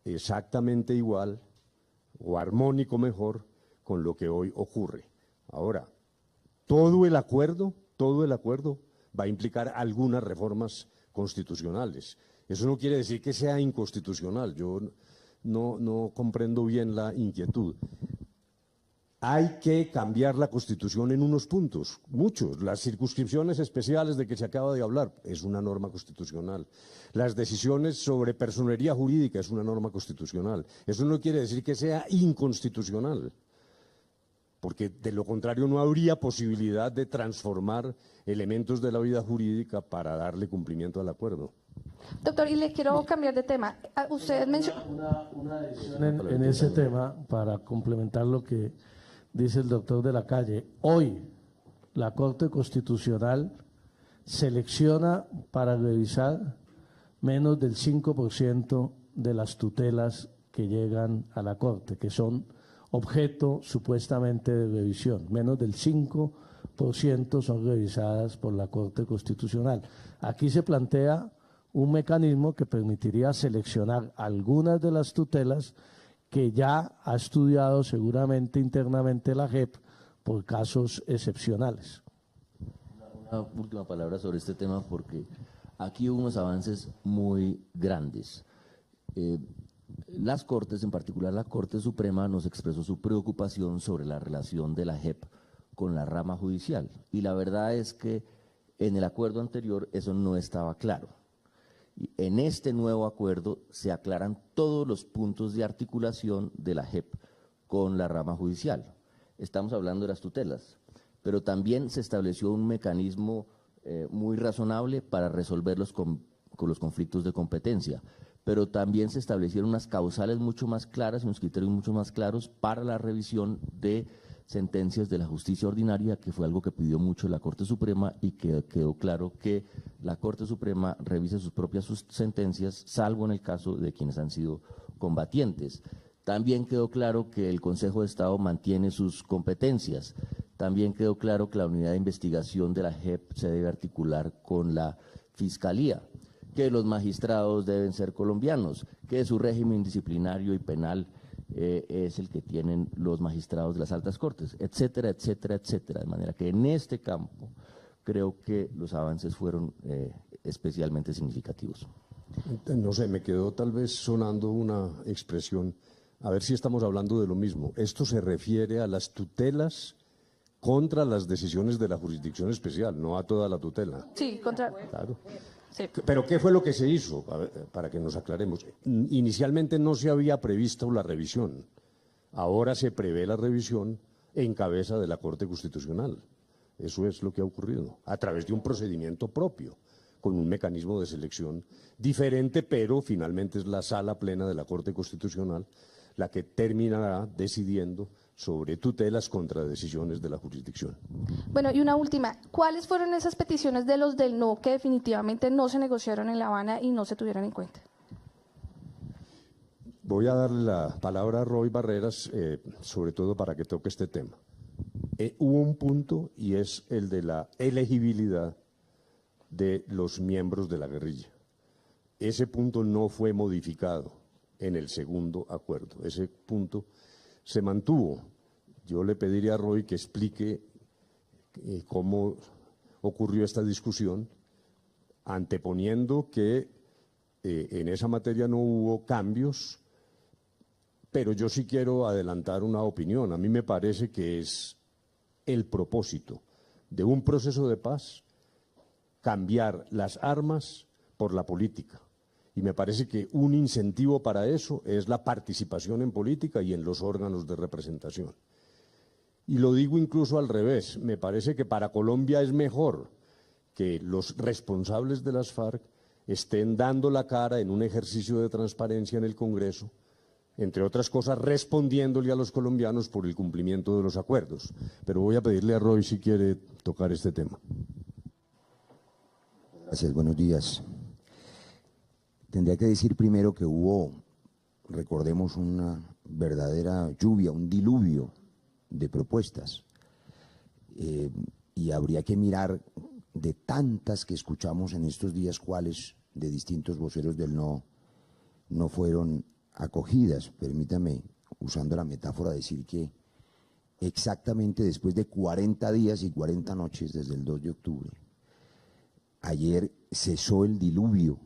exactamente igual o armónico mejor con lo que hoy ocurre. Ahora, todo el acuerdo va a implicar algunas reformas constitucionales. Eso no quiere decir que sea inconstitucional, yo no comprendo bien la inquietud. Hay que cambiar la Constitución en unos puntos, muchos. Las circunscripciones especiales de que se acaba de hablar es una norma constitucional. Las decisiones sobre personería jurídica es una norma constitucional. Eso no quiere decir que sea inconstitucional, porque de lo contrario no habría posibilidad de transformar elementos de la vida jurídica para darle cumplimiento al acuerdo. Doctor, y le quiero cambiar de tema. Usted mencionó una decisión en ese tema para complementar lo que dice el doctor de la Calle. Hoy la Corte Constitucional selecciona para revisar menos del 5% de las tutelas que llegan a la Corte, que son objeto supuestamente de revisión. Menos del 5% son revisadas por la Corte Constitucional. Aquí se plantea un mecanismo que permitiría seleccionar algunas de las tutelas que ya ha estudiado seguramente internamente la JEP por casos excepcionales. Una última palabra sobre este tema, porque aquí hubo unos avances muy grandes. Las Cortes, en particular la Corte Suprema, nos expresó su preocupación sobre la relación de la JEP con la rama judicial. Y la verdad es que en el acuerdo anterior eso no estaba claro. Y en este nuevo acuerdo se aclaran todos los puntos de articulación de la JEP con la rama judicial. Estamos hablando de las tutelas, pero también se estableció un mecanismo muy razonable para resolverlos con los conflictos de competencia, pero también se establecieron unas causales mucho más claras y unos criterios mucho más claros para la revisión de sentencias de la justicia ordinaria, que fue algo que pidió mucho la Corte Suprema y que quedó claro que la Corte Suprema revise sus propias sentencias, salvo en el caso de quienes han sido combatientes. También quedó claro que el Consejo de Estado mantiene sus competencias. También quedó claro que la unidad de investigación de la JEP se debe articular con la Fiscalía, que los magistrados deben ser colombianos, que su régimen disciplinario y penal es el que tienen los magistrados de las altas cortes, etcétera, etcétera, etcétera. De manera que en este campo creo que los avances fueron especialmente significativos. No sé, me quedó tal vez sonando una expresión, a ver si estamos hablando de lo mismo. Esto se refiere a las tutelas contra las decisiones de la jurisdicción especial, no a toda la tutela. Sí, contra... Claro. Sí. Pero ¿qué fue lo que se hizo? A ver, para que nos aclaremos. Inicialmente no se había previsto la revisión. Ahora se prevé la revisión en cabeza de la Corte Constitucional. Eso es lo que ha ocurrido, a través de un procedimiento propio, con un mecanismo de selección diferente, pero finalmente es la sala plena de la Corte Constitucional la que terminará decidiendo sobre tutelas contra decisiones de la jurisdicción. Bueno, y una última. ¿Cuáles fueron esas peticiones de los del no que definitivamente no se negociaron en La Habana y no se tuvieron en cuenta? Voy a darle la palabra a Roy Barreras, sobre todo para que toque este tema. Hubo un punto y es el de la elegibilidad de los miembros de la guerrilla. Ese punto no fue modificado en el segundo acuerdo. Ese punto se mantuvo. Yo le pediría a Roy que explique cómo ocurrió esta discusión, anteponiendo que en esa materia no hubo cambios, pero yo sí quiero adelantar una opinión. A mí me parece que es el propósito de un proceso de paz cambiar las armas por la política. Y me parece que un incentivo para eso es la participación en política y en los órganos de representación. Y lo digo incluso al revés, me parece que para Colombia es mejor que los responsables de las FARC estén dando la cara en un ejercicio de transparencia en el Congreso, entre otras cosas respondiéndole a los colombianos por el cumplimiento de los acuerdos. Pero voy a pedirle a Roy si quiere tocar este tema. Gracias, buenos días. Tendría que decir primero que hubo, recordemos, una verdadera lluvia, un diluvio de propuestas. Y habría que mirar de tantas que escuchamos en estos días cuáles de distintos voceros del no fueron acogidas. Permítame, usando la metáfora, decir que exactamente después de 40 días y 40 noches desde el 2 de octubre, ayer cesó el diluvio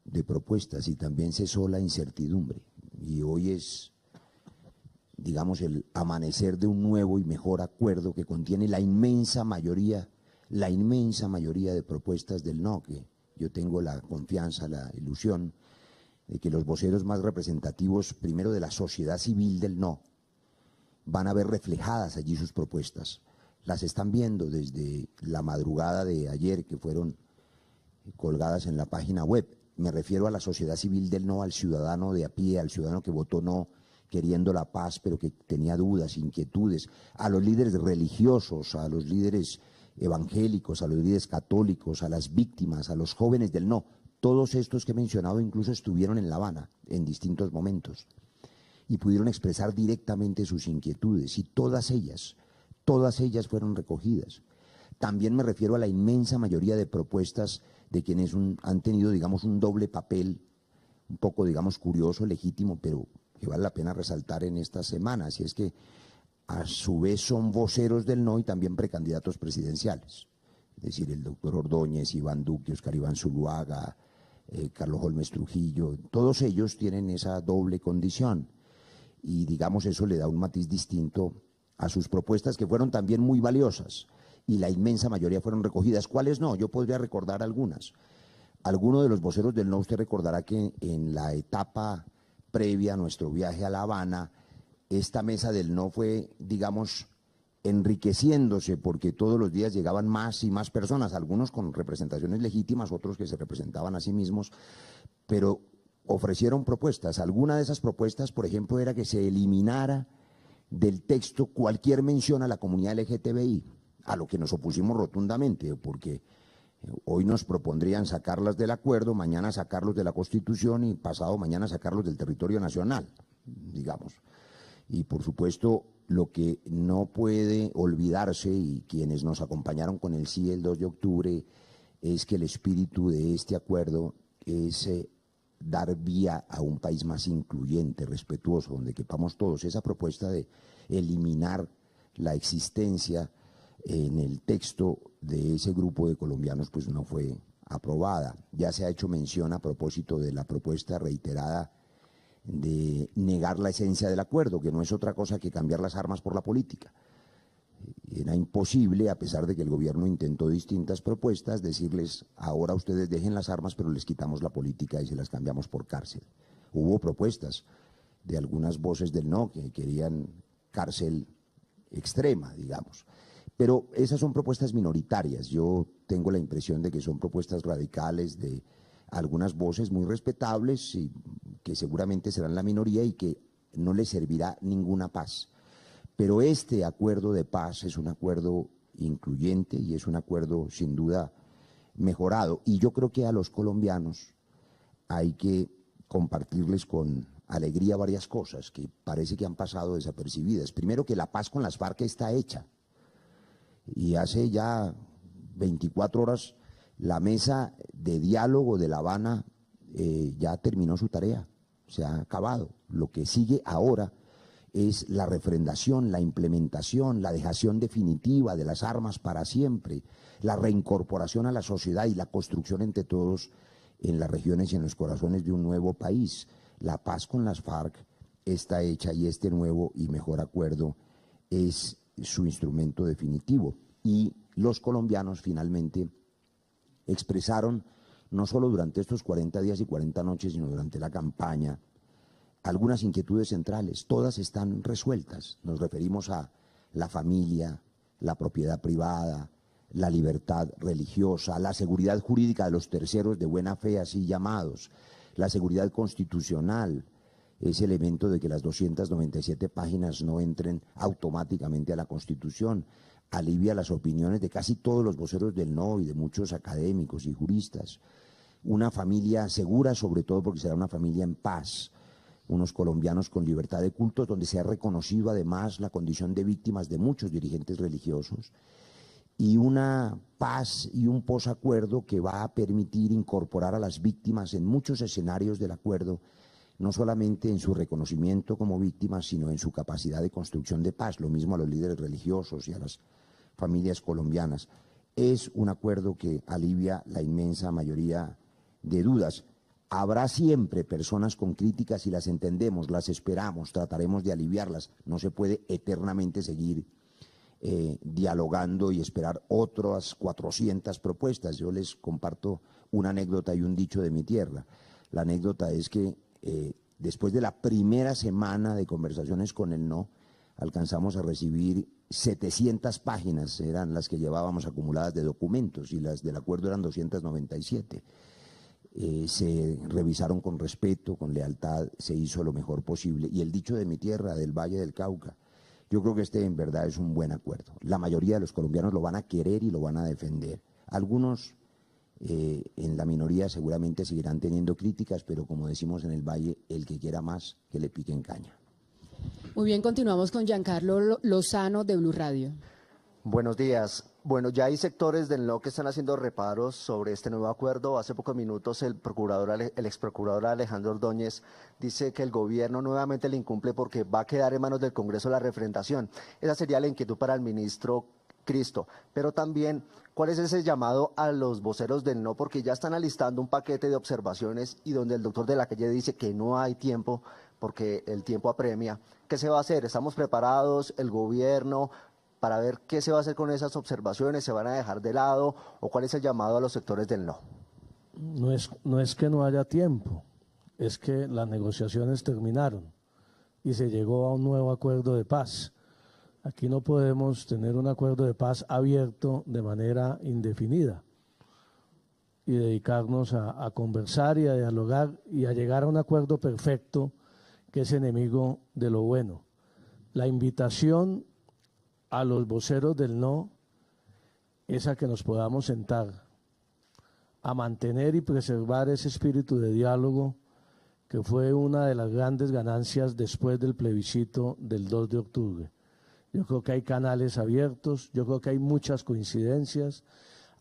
de propuestas y también cesó la incertidumbre. Y hoy es, digamos, el amanecer de un nuevo y mejor acuerdo que contiene la inmensa mayoría de propuestas del no, que yo tengo la confianza, la ilusión de que los voceros más representativos, primero de la sociedad civil del no, van a ver reflejadas allí sus propuestas. Las están viendo desde la madrugada de ayer, que fueron colgadas en la página web. Me refiero a la sociedad civil del no, al ciudadano de a pie, al ciudadano que votó no, queriendo la paz, pero que tenía dudas, inquietudes, a los líderes religiosos, a los líderes evangélicos, a los líderes católicos, a las víctimas, a los jóvenes del no. Todos estos que he mencionado incluso estuvieron en La Habana en distintos momentos y pudieron expresar directamente sus inquietudes, y todas ellas fueron recogidas. También me refiero a la inmensa mayoría de propuestas de quienes han tenido, digamos, un doble papel, un poco, digamos, curioso, legítimo, pero que vale la pena resaltar en estas semanas, y es que a su vez son voceros del no y también precandidatos presidenciales. Es decir, el doctor Ordóñez, Iván Duque, Oscar Iván Zuluaga, Carlos Holmes Trujillo, todos ellos tienen esa doble condición, y digamos eso le da un matiz distinto a sus propuestas, que fueron también muy valiosas, y la inmensa mayoría fueron recogidas. ¿Cuáles no? Yo podría recordar algunas. Alguno de los voceros del no, usted recordará que en la etapa previa a nuestro viaje a La Habana, esta mesa del no fue, digamos, enriqueciéndose, porque todos los días llegaban más y más personas, algunos con representaciones legítimas, otros que se representaban a sí mismos, pero ofrecieron propuestas. Alguna de esas propuestas, por ejemplo, era que se eliminara del texto cualquier mención a la comunidad LGTBI, a lo que nos opusimos rotundamente, porque hoy nos propondrían sacarlas del acuerdo, mañana sacarlos de la Constitución y pasado mañana sacarlos del territorio nacional, digamos. Y por supuesto, lo que no puede olvidarse, y quienes nos acompañaron con el sí el 2 de octubre es que el espíritu de este acuerdo es dar vía a un país más incluyente, respetuoso, donde quepamos todos. Esa propuesta de eliminar la existencia en el texto de ese grupo de colombianos pues no fue aprobada. Ya se ha hecho mención a propósito de la propuesta reiterada de negar la esencia del acuerdo, que no es otra cosa que cambiar las armas por la política. Era imposible, a pesar de que el gobierno intentó distintas propuestas, decirles ahora ustedes dejen las armas pero les quitamos la política y se las cambiamos por cárcel. Hubo propuestas de algunas voces del no que querían cárcel extrema, digamos. Pero esas son propuestas minoritarias. Yo tengo la impresión de que son propuestas radicales de algunas voces muy respetables y que seguramente serán la minoría y que no les servirá ninguna paz. Pero este acuerdo de paz es un acuerdo incluyente y es un acuerdo sin duda mejorado. Y yo creo que a los colombianos hay que compartirles con alegría varias cosas que parece que han pasado desapercibidas. Primero, que la paz con las FARC está hecha. Y hace ya 24 horas la mesa de diálogo de La Habana ya terminó su tarea, se ha acabado. Lo que sigue ahora es la refrendación, la implementación, la dejación definitiva de las armas para siempre, la reincorporación a la sociedad y la construcción entre todos en las regiones y en los corazones de un nuevo país. La paz con las FARC está hecha y este nuevo y mejor acuerdo es su instrumento definitivo. Y los colombianos finalmente expresaron, no solo durante estos 40 días y 40 noches, sino durante la campaña, algunas inquietudes centrales. Todas están resueltas. Nos referimos a la familia, la propiedad privada, la libertad religiosa, la seguridad jurídica de los terceros de buena fe, así llamados, la seguridad constitucional, ese elemento de que las 297 páginas no entren automáticamente a la Constitución, alivia las opiniones de casi todos los voceros del no y de muchos académicos y juristas. Una familia segura, sobre todo porque será una familia en paz, unos colombianos con libertad de cultos, donde se ha reconocido además la condición de víctimas de muchos dirigentes religiosos, y una paz y un posacuerdo que va a permitir incorporar a las víctimas en muchos escenarios del acuerdo, no solamente en su reconocimiento como víctimas, sino en su capacidad de construcción de paz, lo mismo a los líderes religiosos y a las familias colombianas. Es un acuerdo que alivia la inmensa mayoría de dudas. Habrá siempre personas con críticas y las entendemos, las esperamos, trataremos de aliviarlas. No se puede eternamente seguir dialogando y esperar otras 400 propuestas. Yo les comparto una anécdota y un dicho de mi tierra. La anécdota es que después de la primera semana de conversaciones con el no, alcanzamos a recibir 700 páginas, eran las que llevábamos acumuladas de documentos, y las del acuerdo eran 297. Se revisaron con respeto, con lealtad, se hizo lo mejor posible. Y el dicho de mi tierra, del Valle del Cauca, yo creo que este en verdad es un buen acuerdo. La mayoría de los colombianos lo van a querer y lo van a defender. Algunos en la minoría seguramente seguirán teniendo críticas, pero como decimos en el Valle, el que quiera más, que le piquen caña. Muy bien, continuamos con Giancarlo Lozano de Blue Radio. Buenos días. Bueno, ya hay sectores del no que están haciendo reparos sobre este nuevo acuerdo. Hace pocos minutos el exprocurador Alejandro Ordóñez dice que el gobierno nuevamente le incumple porque va a quedar en manos del Congreso la refrendación. Esa sería la inquietud para el ministro Cristo. Pero también, ¿cuál es ese llamado a los voceros del no? Porque ya están alistando un paquete de observaciones y donde el doctor de la Calle dice que no hay tiempo porque el tiempo apremia. ¿Qué se va a hacer? ¿Estamos preparados, el gobierno, para ver qué se va a hacer con esas observaciones? ¿Se van a dejar de lado? ¿O cuál es el llamado a los sectores del no? No es que no haya tiempo, es que las negociaciones terminaron y se llegó a un nuevo acuerdo de paz. Aquí no podemos tener un acuerdo de paz abierto de manera indefinida y dedicarnos a conversar y a dialogar y a llegar a un acuerdo perfecto que es enemigo de lo bueno. La invitación a los voceros del no es a que nos podamos sentar, a mantener y preservar ese espíritu de diálogo que fue una de las grandes ganancias después del plebiscito del 2 de octubre. Yo creo que hay canales abiertos, yo creo que hay muchas coincidencias,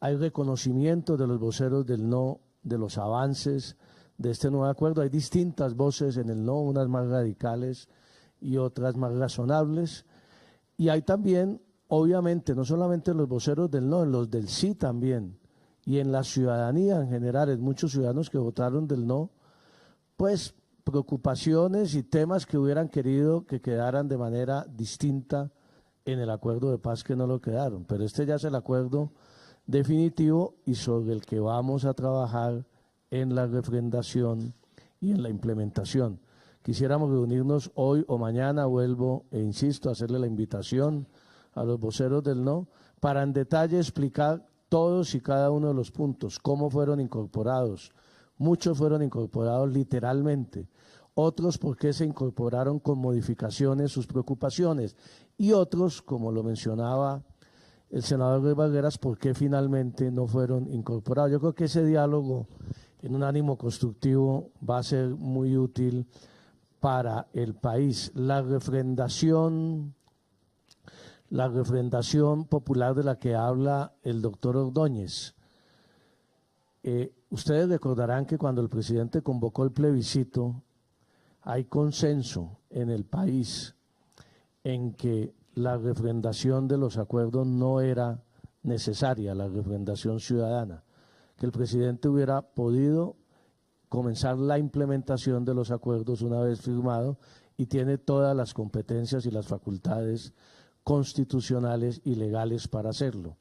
hay reconocimiento de los voceros del no, de los avances de este nuevo acuerdo. Hay distintas voces en el no, unas más radicales y otras más razonables. Y hay también, obviamente, no solamente los voceros del no, los del sí también. Y en la ciudadanía en general, en muchos ciudadanos que votaron del no, pues preocupaciones y temas que hubieran querido que quedaran de manera distinta en el acuerdo de paz que no lo quedaron. Pero este ya es el acuerdo definitivo y sobre el que vamos a trabajar en la refrendación y en la implementación. Quisiéramos reunirnos hoy o mañana, vuelvo e insisto, a hacerle la invitación a los voceros del no para en detalle explicar todos y cada uno de los puntos, cómo fueron incorporados. Muchos fueron incorporados literalmente, otros porque se incorporaron con modificaciones sus preocupaciones y otros, como lo mencionaba el senador Ruiz Barreras, porque finalmente no fueron incorporados. Yo creo que ese diálogo en un ánimo constructivo va a ser muy útil para el país. La refrendación popular de la que habla el doctor Ordóñez. Ustedes recordarán que cuando el presidente convocó el plebiscito, hay consenso en el país en que la refrendación de los acuerdos no era necesaria, la refrendación ciudadana, que el presidente hubiera podido comenzar la implementación de los acuerdos una vez firmado y tiene todas las competencias y las facultades constitucionales y legales para hacerlo.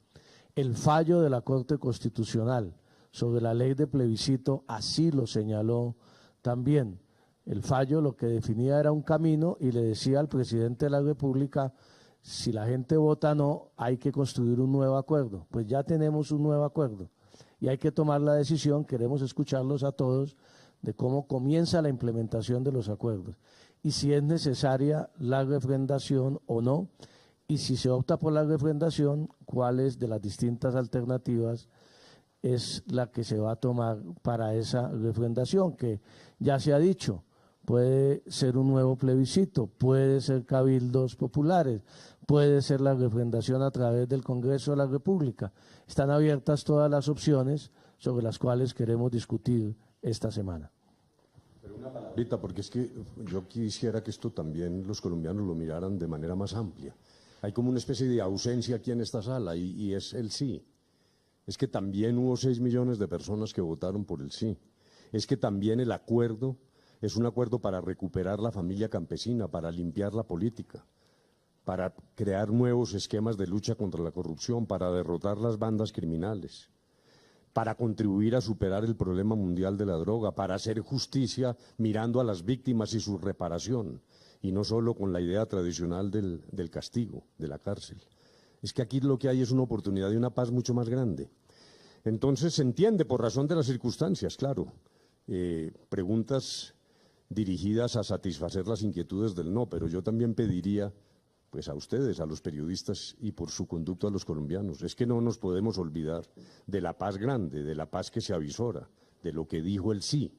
El fallo de la Corte Constitucional sobre la ley de plebiscito así lo señaló también. El fallo lo que definía era un camino y le decía al presidente de la República, si la gente vota no, hay que construir un nuevo acuerdo. Pues ya tenemos un nuevo acuerdo y hay que tomar la decisión, queremos escucharlos a todos, de cómo comienza la implementación de los acuerdos y si es necesaria la refrendación o no, y si se opta por la refrendación, cuáles de las distintas alternativas es la que se va a tomar para esa refrendación, que ya se ha dicho, puede ser un nuevo plebiscito, puede ser cabildos populares, puede ser la refrendación a través del Congreso de la República. Están abiertas todas las opciones sobre las cuales queremos discutir esta semana. Pero una palabrita, porque es que yo quisiera que esto también los colombianos lo miraran de manera más amplia. Hay como una especie de ausencia aquí en esta sala y es el sí. Es que también hubo 6 millones de personas que votaron por el sí. Es que también el acuerdo es un acuerdo para recuperar la familia campesina, para limpiar la política, para crear nuevos esquemas de lucha contra la corrupción, para derrotar las bandas criminales, para contribuir a superar el problema mundial de la droga, para hacer justicia mirando a las víctimas y su reparación, y no solo con la idea tradicional del castigo, de la cárcel. Es que aquí lo que hay es una oportunidad de una paz mucho más grande. Entonces se entiende por razón de las circunstancias, claro, preguntas dirigidas a satisfacer las inquietudes del no, pero yo también pediría pues a ustedes, a los periodistas y por su conducto a los colombianos, es que no nos podemos olvidar de la paz grande, de la paz que se avisora, de lo que dijo el sí.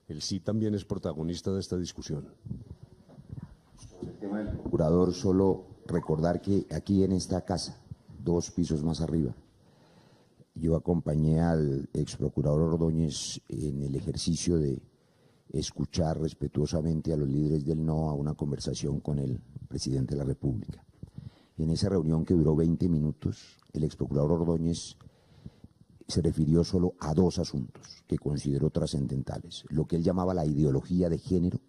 El sí también es protagonista de esta discusión. Sobre el tema del procurador, solo recordar que aquí en esta casa, 2 pisos más arriba, yo acompañé al ex procurador Ordóñez en el ejercicio de escuchar respetuosamente a los líderes del no a una conversación con el presidente de la República. En esa reunión que duró 20 minutos, el ex procurador Ordóñez se refirió solo a 2 asuntos que consideró trascendentales. Lo que él llamaba la ideología de género,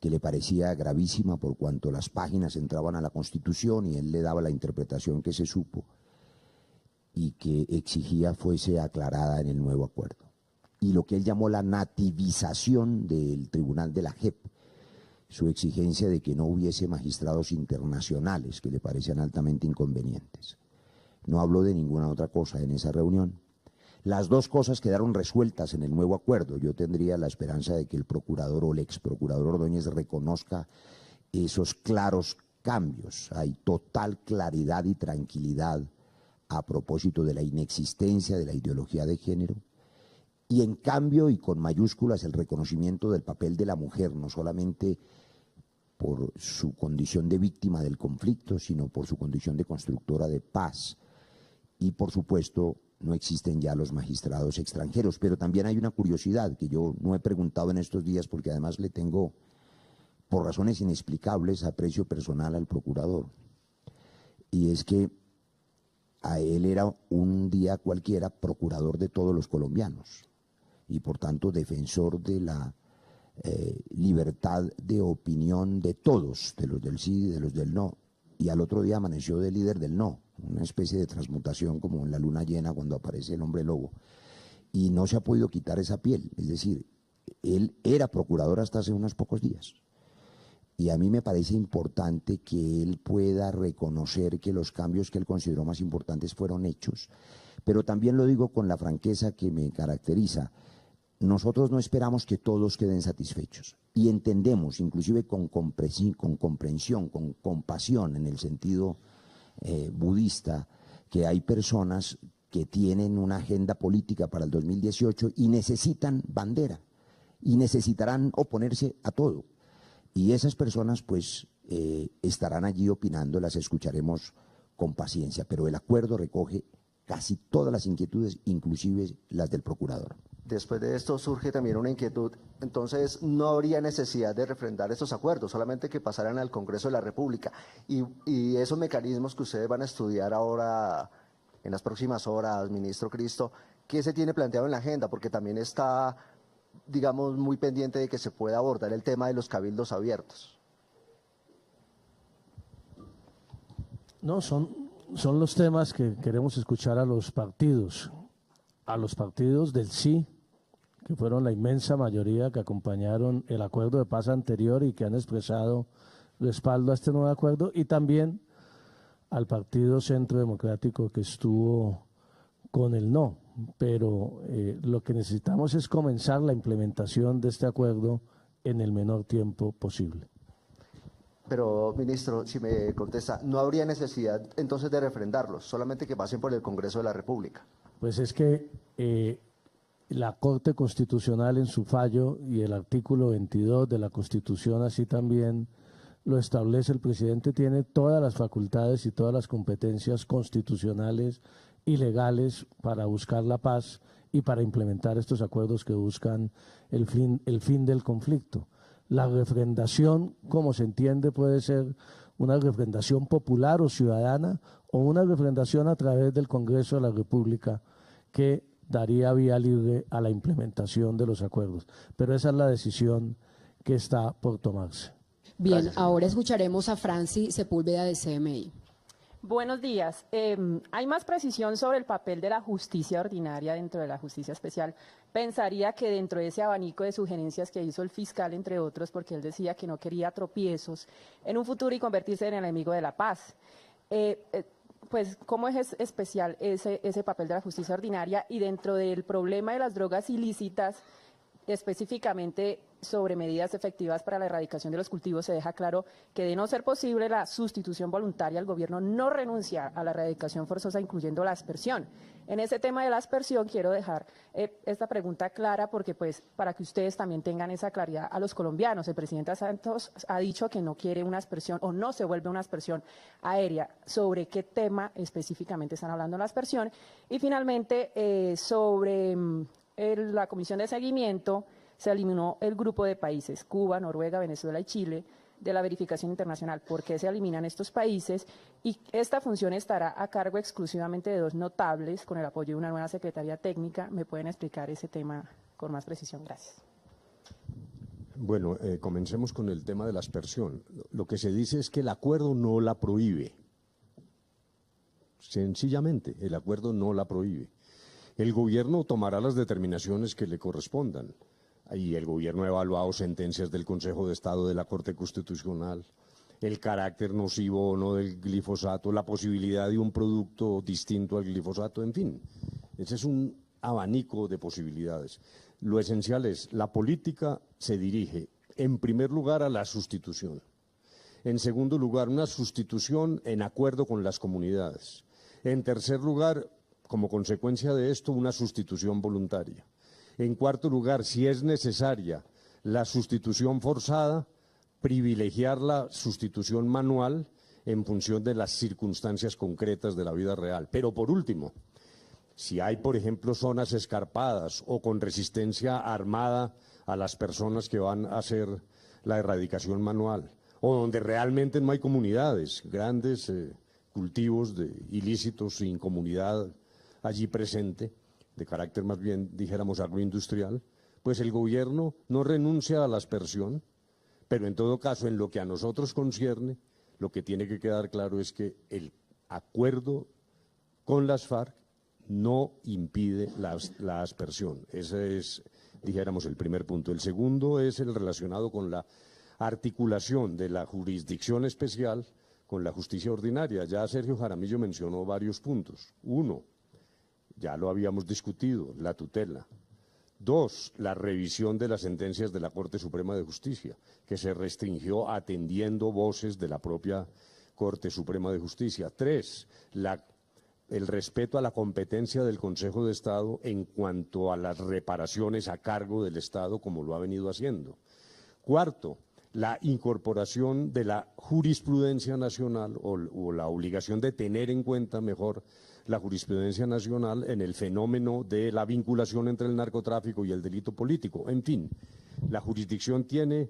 que le parecía gravísima por cuanto las páginas entraban a la Constitución y él le daba la interpretación que se supo y que exigía fuese aclarada en el nuevo acuerdo. Y lo que él llamó la nativización del Tribunal de la JEP, su exigencia de que no hubiese magistrados internacionales, que le parecían altamente inconvenientes. No habló de ninguna otra cosa en esa reunión. Las 2 cosas quedaron resueltas en el nuevo acuerdo. Yo tendría la esperanza de que el procurador o el ex procurador Ordóñez reconozca esos claros cambios. Hay total claridad y tranquilidad a propósito de la inexistencia de la ideología de género. Y en cambio, y con mayúsculas, el reconocimiento del papel de la mujer, no solamente por su condición de víctima del conflicto, sino por su condición de constructora de paz. Y por supuesto, no existen ya los magistrados extranjeros. Pero también hay una curiosidad que yo no he preguntado en estos días porque además le tengo, por razones inexplicables, aprecio personal al procurador. Y es que a él era un día cualquiera procurador de todos los colombianos y por tanto defensor de la libertad de opinión de todos, de los del sí y de los del no, y al otro día amaneció de líder del no, una especie de transmutación como en la luna llena cuando aparece el hombre lobo, y no se ha podido quitar esa piel, es decir, él era procurador hasta hace unos pocos días. Y a mí me parece importante que él pueda reconocer que los cambios que él consideró más importantes fueron hechos, pero también lo digo con la franqueza que me caracteriza. Nosotros no esperamos que todos queden satisfechos y entendemos, inclusive con comprensión, con compasión en el sentido budista, que hay personas que tienen una agenda política para el 2018 y necesitan bandera y necesitarán oponerse a todo. Y esas personas pues estarán allí opinando, las escucharemos con paciencia, pero el acuerdo recoge casi todas las inquietudes, inclusive las del procurador. Después de esto surge también una inquietud, entonces no habría necesidad de refrendar estos acuerdos, solamente que pasaran al Congreso de la República. Y esos mecanismos que ustedes van a estudiar ahora, en las próximas horas, ministro Cristo, ¿qué se tiene planteado en la agenda? Porque también está, digamos, muy pendiente de que se pueda abordar el tema de los cabildos abiertos. No, son los temas que queremos escuchar a los partidos del sí, que fueron la inmensa mayoría que acompañaron el acuerdo de paz anterior y que han expresado respaldo a este nuevo acuerdo, y también al Partido Centro Democrático que estuvo con el no. Pero lo que necesitamos es comenzar la implementación de este acuerdo en el menor tiempo posible. Pero, ministro, si me contesta, ¿no habría necesidad entonces de refrendarlos, solamente que pasen por el Congreso de la República? Pues es que la Corte Constitucional en su fallo y el artículo 22 de la Constitución así también lo establece, el presidente tiene todas las facultades y todas las competencias constitucionales y legales para buscar la paz y para implementar estos acuerdos que buscan el fin del conflicto. La refrendación, como se entiende, puede ser una refrendación popular o ciudadana o una refrendación a través del Congreso de la República que daría vía libre a la implementación de los acuerdos. Pero esa es la decisión que está por tomarse. Bien, Gracias. ahora escucharemos a Franci Sepúlveda de CMI. Buenos días. Hay más precisión sobre el papel de la justicia ordinaria dentro de la justicia especial. Pensaría que dentro de ese abanico de sugerencias que hizo el fiscal, entre otros, porque él decía que no quería tropiezos en un futuro y convertirse en el enemigo de la paz. Pues, ¿cómo es especial ese papel de la justicia ordinaria? Y dentro del problema de las drogas ilícitas, específicamente sobre medidas efectivas para la erradicación de los cultivos, se deja claro que de no ser posible la sustitución voluntaria, el gobierno no renuncia a la erradicación forzosa, incluyendo la aspersión. En ese tema de la aspersión quiero dejar esta pregunta clara porque pues para que ustedes también tengan esa claridad a los colombianos. El presidente Santos ha dicho que no quiere una aspersión o no se vuelve una aspersión aérea. ¿Sobre qué tema específicamente están hablando en la aspersión? Y finalmente sobre la comisión de seguimiento. Se eliminó el grupo de países, Cuba, Noruega, Venezuela y Chile, de la verificación internacional. ¿Por qué se eliminan estos países? Y esta función estará a cargo exclusivamente de dos notables, con el apoyo de una nueva Secretaría Técnica. ¿Me pueden explicar ese tema con más precisión? Gracias. Bueno, comencemos con el tema de la aspersión. Lo que se dice es que el acuerdo no la prohíbe. Sencillamente, el acuerdo no la prohíbe. El gobierno tomará las determinaciones que le correspondan. Y el gobierno ha evaluado sentencias del Consejo de Estado, de la Corte Constitucional, el carácter nocivo o no del glifosato, la posibilidad de un producto distinto al glifosato, en fin. Ese es un abanico de posibilidades. Lo esencial es, la política se dirige, en primer lugar, a la sustitución. En segundo lugar, una sustitución en acuerdo con las comunidades. En tercer lugar, como consecuencia de esto, una sustitución voluntaria. En cuarto lugar, si es necesaria la sustitución forzada, privilegiar la sustitución manual en función de las circunstancias concretas de la vida real. Pero por último, Si hay, por ejemplo, zonas escarpadas o con resistencia armada a las personas que van a hacer la erradicación manual, o donde realmente no hay comunidades, grandes cultivos ilícitos sin comunidad allí presente, de carácter más bien, dijéramos, agroindustrial, pues el gobierno no renuncia a la aspersión, pero en todo caso, en lo que a nosotros concierne, lo que tiene que quedar claro es que el acuerdo con las FARC no impide la aspersión. Ese es, dijéramos, el primer punto. El segundo es el relacionado con la articulación de la jurisdicción especial con la justicia ordinaria. Ya Sergio Jaramillo mencionó varios puntos. Uno, ya lo habíamos discutido, la tutela. Dos, la revisión de las sentencias de la Corte Suprema de Justicia, que se restringió atendiendo voces de la propia Corte Suprema de Justicia. Tres, el respeto a la competencia del Consejo de Estado en cuanto a las reparaciones a cargo del Estado, como lo ha venido haciendo. Cuarto, la incorporación de la jurisprudencia nacional o la obligación de tener en cuenta mejor la jurisprudencia nacional en el fenómeno de la vinculación entre el narcotráfico y el delito político. En fin, la jurisdicción tiene,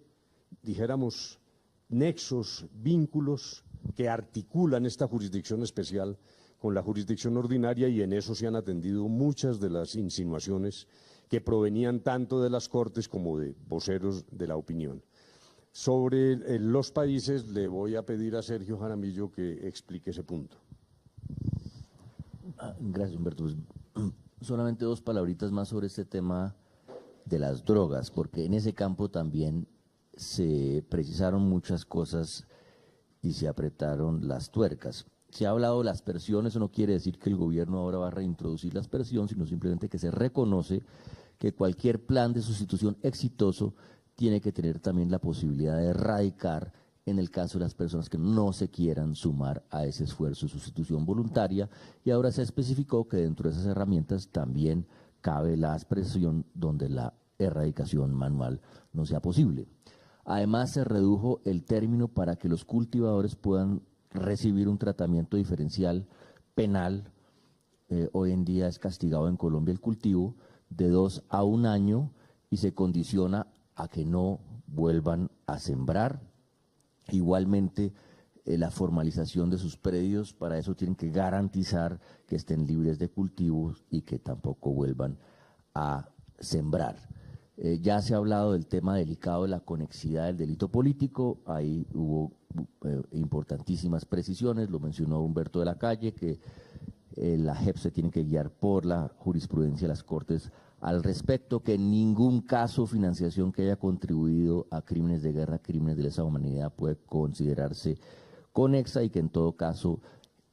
dijéramos, nexos, vínculos que articulan esta jurisdicción especial con la jurisdicción ordinaria, y en eso se han atendido muchas de las insinuaciones que provenían tanto de las Cortes como de voceros de la opinión. Sobre los países, le voy a pedir a Sergio Jaramillo que explique ese punto. Gracias, Humberto. Solamente dos palabritas más sobre este tema de las drogas, porque en ese campo también se precisaron muchas cosas y se apretaron las tuercas. Se ha hablado de la aspersión, eso no quiere decir que el gobierno ahora va a reintroducir la aspersión, sino simplemente que se reconoce que cualquier plan de sustitución exitoso tiene que tener también la posibilidad de erradicar en el caso de las personas que no se quieran sumar a ese esfuerzo de sustitución voluntaria, y ahora se especificó que dentro de esas herramientas también cabe la aspersión donde la erradicación manual no sea posible. Además, se redujo el término para que los cultivadores puedan recibir un tratamiento diferencial penal. Hoy en día es castigado en Colombia el cultivo de 2 a 1 año y se condiciona a que no vuelvan a sembrar. Igualmente, la formalización de sus predios, para eso tienen que garantizar que estén libres de cultivos y que tampoco vuelvan a sembrar. Ya se ha hablado del tema delicado de la conexidad del delito político, ahí hubo importantísimas precisiones, lo mencionó Humberto de la Calle, que la JEP se tiene que guiar por la jurisprudencia de las Cortes al respecto, que en ningún caso financiación que haya contribuido a crímenes de guerra, crímenes de lesa humanidad puede considerarse conexa, y que en todo caso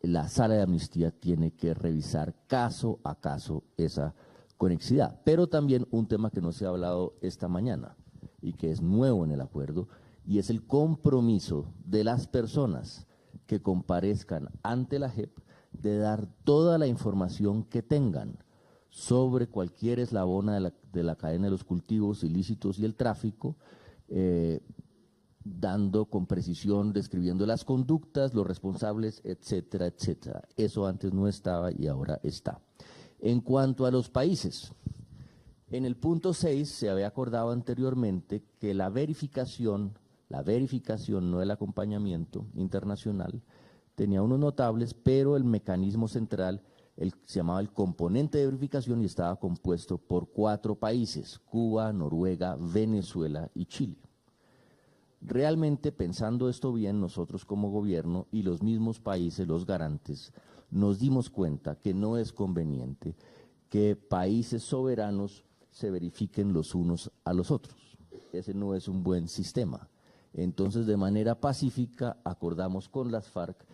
la Sala de Amnistía tiene que revisar caso a caso esa conexidad. Pero también un tema que no se ha hablado esta mañana y que es nuevo en el acuerdo, y es el compromiso de las personas que comparezcan ante la JEP de dar toda la información que tengan sobre cualquier eslabón de la cadena de los cultivos ilícitos y el tráfico, dando con precisión, describiendo las conductas, los responsables, etcétera, etcétera. Eso antes no estaba y ahora está. En cuanto a los países, en el punto 6 se había acordado anteriormente que la verificación, no el acompañamiento internacional, tenía unos notables, pero el mecanismo central se llamaba el componente de verificación y estaba compuesto por 4 países: Cuba, Noruega, Venezuela y Chile. Realmente, pensando esto bien, nosotros como gobierno y los mismos países, los garantes, nos dimos cuenta que no es conveniente que países soberanos se verifiquen los unos a los otros. Ese no es un buen sistema. Entonces, de manera pacífica, acordamos con las FARC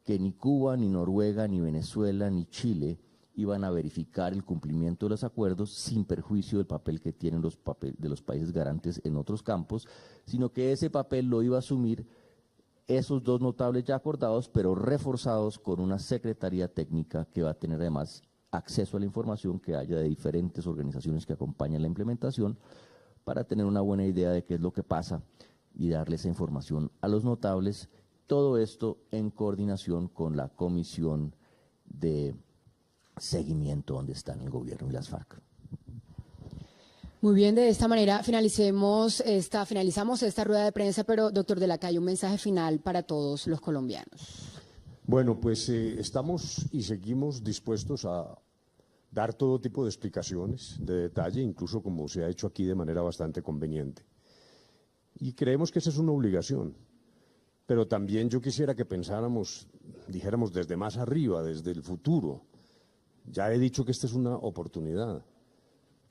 que ni Cuba, ni Noruega, ni Venezuela, ni Chile iban a verificar el cumplimiento de los acuerdos sin perjuicio del papel que tienen de los países garantes en otros campos, sino que ese papel lo iba a asumir esos 2 notables ya acordados, pero reforzados con una secretaría técnica que va a tener además acceso a la información que haya de diferentes organizaciones que acompañan la implementación, para tener una buena idea de qué es lo que pasa y darle esa información a los notables. Todo esto en coordinación con la Comisión de seguimiento donde están el gobierno y las FARC. Muy bien, de esta manera finalizamos esta rueda de prensa, pero doctor de la Calle, un mensaje final para todos los colombianos. Bueno, pues estamos y seguimos dispuestos a dar todo tipo de explicaciones de detalle, incluso como se ha hecho aquí de manera bastante conveniente. Y creemos que esa es una obligación, pero también yo quisiera que dijéramos desde más arriba, desde el futuro. Ya he dicho que esta es una oportunidad.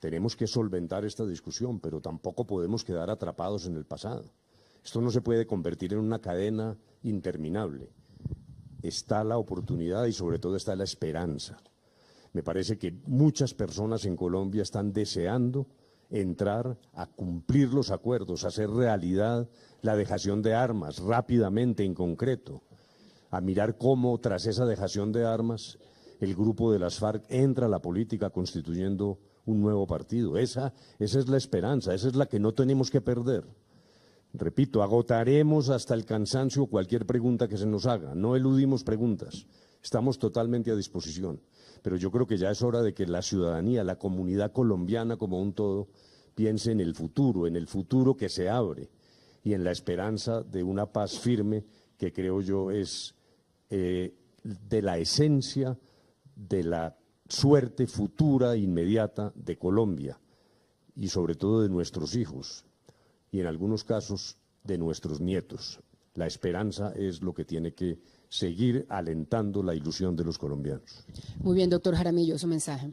Tenemos que solventar esta discusión, pero tampoco podemos quedar atrapados en el pasado. Esto no se puede convertir en una cadena interminable. Está la oportunidad y sobre todo está la esperanza. Me parece que muchas personas en Colombia están deseando entrar a cumplir los acuerdos, a hacer realidad la dejación de armas rápidamente, en concreto, a mirar cómo tras esa dejación de armas el grupo de las FARC entra a la política constituyendo un nuevo partido. Esa es la esperanza, esa es la que no tenemos que perder. Repito, agotaremos hasta el cansancio cualquier pregunta que se nos haga, no eludimos preguntas, estamos totalmente a disposición. Pero yo creo que ya es hora de que la ciudadanía, la comunidad colombiana como un todo, piense en el futuro que se abre y en la esperanza de una paz firme que creo yo es de la esencia de la suerte futura inmediata de Colombia y sobre todo de nuestros hijos y en algunos casos de nuestros nietos. La esperanza es lo que tiene que seguir alentando la ilusión de los colombianos. Muy bien, doctor Jaramillo, su mensaje.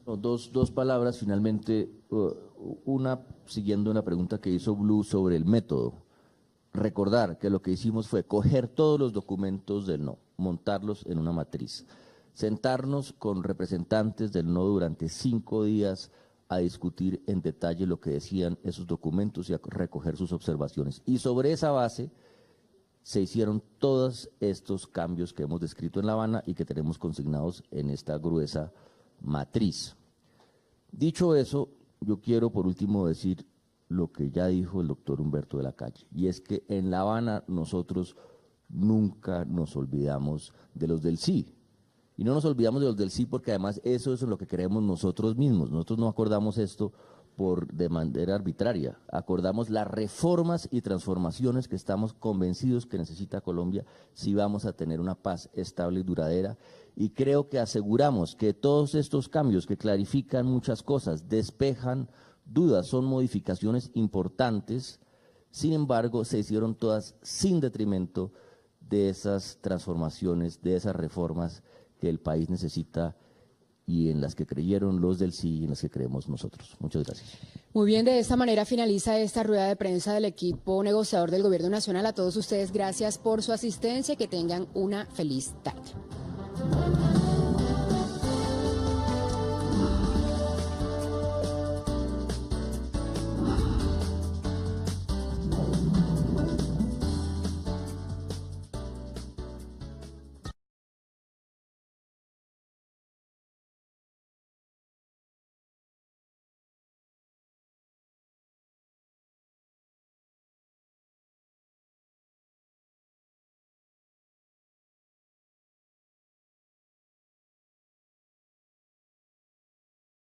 Dos palabras finalmente, una siguiendo una pregunta que hizo Blue sobre el método. Recordar que lo que hicimos fue coger todos los documentos del no, montarlos en una matriz, sentarnos con representantes del no durante 5 días a discutir en detalle lo que decían esos documentos y a recoger sus observaciones. Y sobre esa base se hicieron todos estos cambios que hemos descrito en La Habana y que tenemos consignados en esta gruesa matriz. Dicho eso, yo quiero por último decir lo que ya dijo el doctor Humberto de la Calle, y es que en La Habana nosotros nunca nos olvidamos de los del sí. Y no nos olvidamos de los del sí porque además eso es lo que queremos nosotros mismos. Nosotros no acordamos esto de manera arbitraria, acordamos las reformas y transformaciones que estamos convencidos que necesita Colombia si vamos a tener una paz estable y duradera, y creo que aseguramos que todos estos cambios que clarifican muchas cosas, despejan dudas, son modificaciones importantes, sin embargo se hicieron todas sin detrimento de esas transformaciones, de esas reformas que el país necesita y en las que creyeron los del sí y en las que creemos nosotros. Muchas gracias. Muy bien, de esta manera finaliza esta rueda de prensa del equipo negociador del Gobierno Nacional. A todos ustedes, gracias por su asistencia y que tengan una feliz tarde.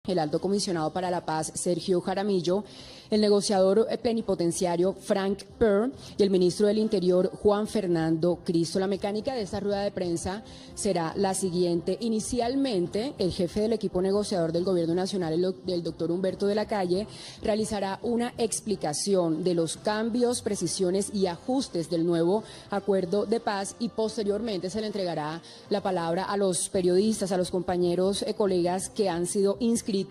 El alto comisionado para la paz, Sergio Jaramillo, el negociador plenipotenciario Frank Perr y el ministro del Interior, Juan Fernando Cristo. La mecánica de esta rueda de prensa será la siguiente. Inicialmente, el jefe del equipo negociador del Gobierno Nacional, el doctor Humberto de la Calle, realizará una explicación de los cambios, precisiones y ajustes del nuevo acuerdo de paz y posteriormente se le entregará la palabra a los periodistas, a los compañeros, colegas que han sido inscritos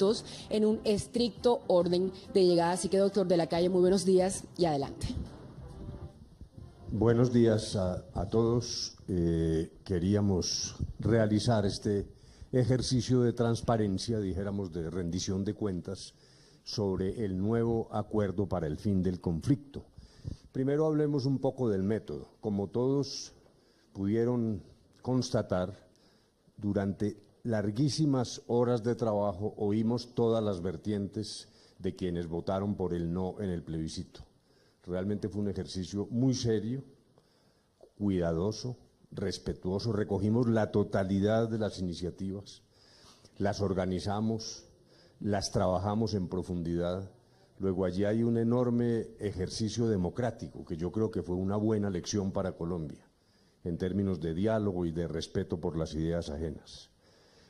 en un estricto orden de llegada. Así que, doctor de la Calle, muy buenos días y adelante. Buenos días a todos. Queríamos realizar este ejercicio de transparencia, dijéramos de rendición de cuentas, sobre el nuevo acuerdo para el fin del conflicto. Primero hablemos un poco del método. Como todos pudieron constatar, durante larguísimas horas de trabajo oímos todas las vertientes de quienes votaron por el no en el plebiscito. Realmente fue un ejercicio muy serio, cuidadoso, respetuoso. Recogimos la totalidad de las iniciativas, las organizamos, las trabajamos en profundidad. Luego allí hay un enorme ejercicio democrático que yo creo que fue una buena lección para Colombia, en términos de diálogo y de respeto por las ideas ajenas.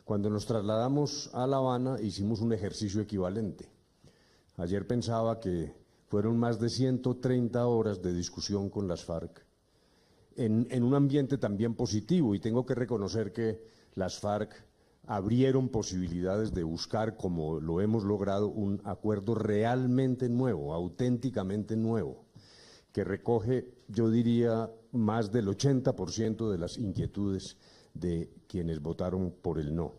Cuando nos trasladamos a La Habana hicimos un ejercicio equivalente. Ayer pensaba que fueron más de 130 horas de discusión con las FARC, en un ambiente también positivo, y tengo que reconocer que las FARC abrieron posibilidades de buscar, como lo hemos logrado, un acuerdo realmente nuevo, auténticamente nuevo, que recoge, yo diría, más del 80% de las inquietudes de quienes votaron por el no.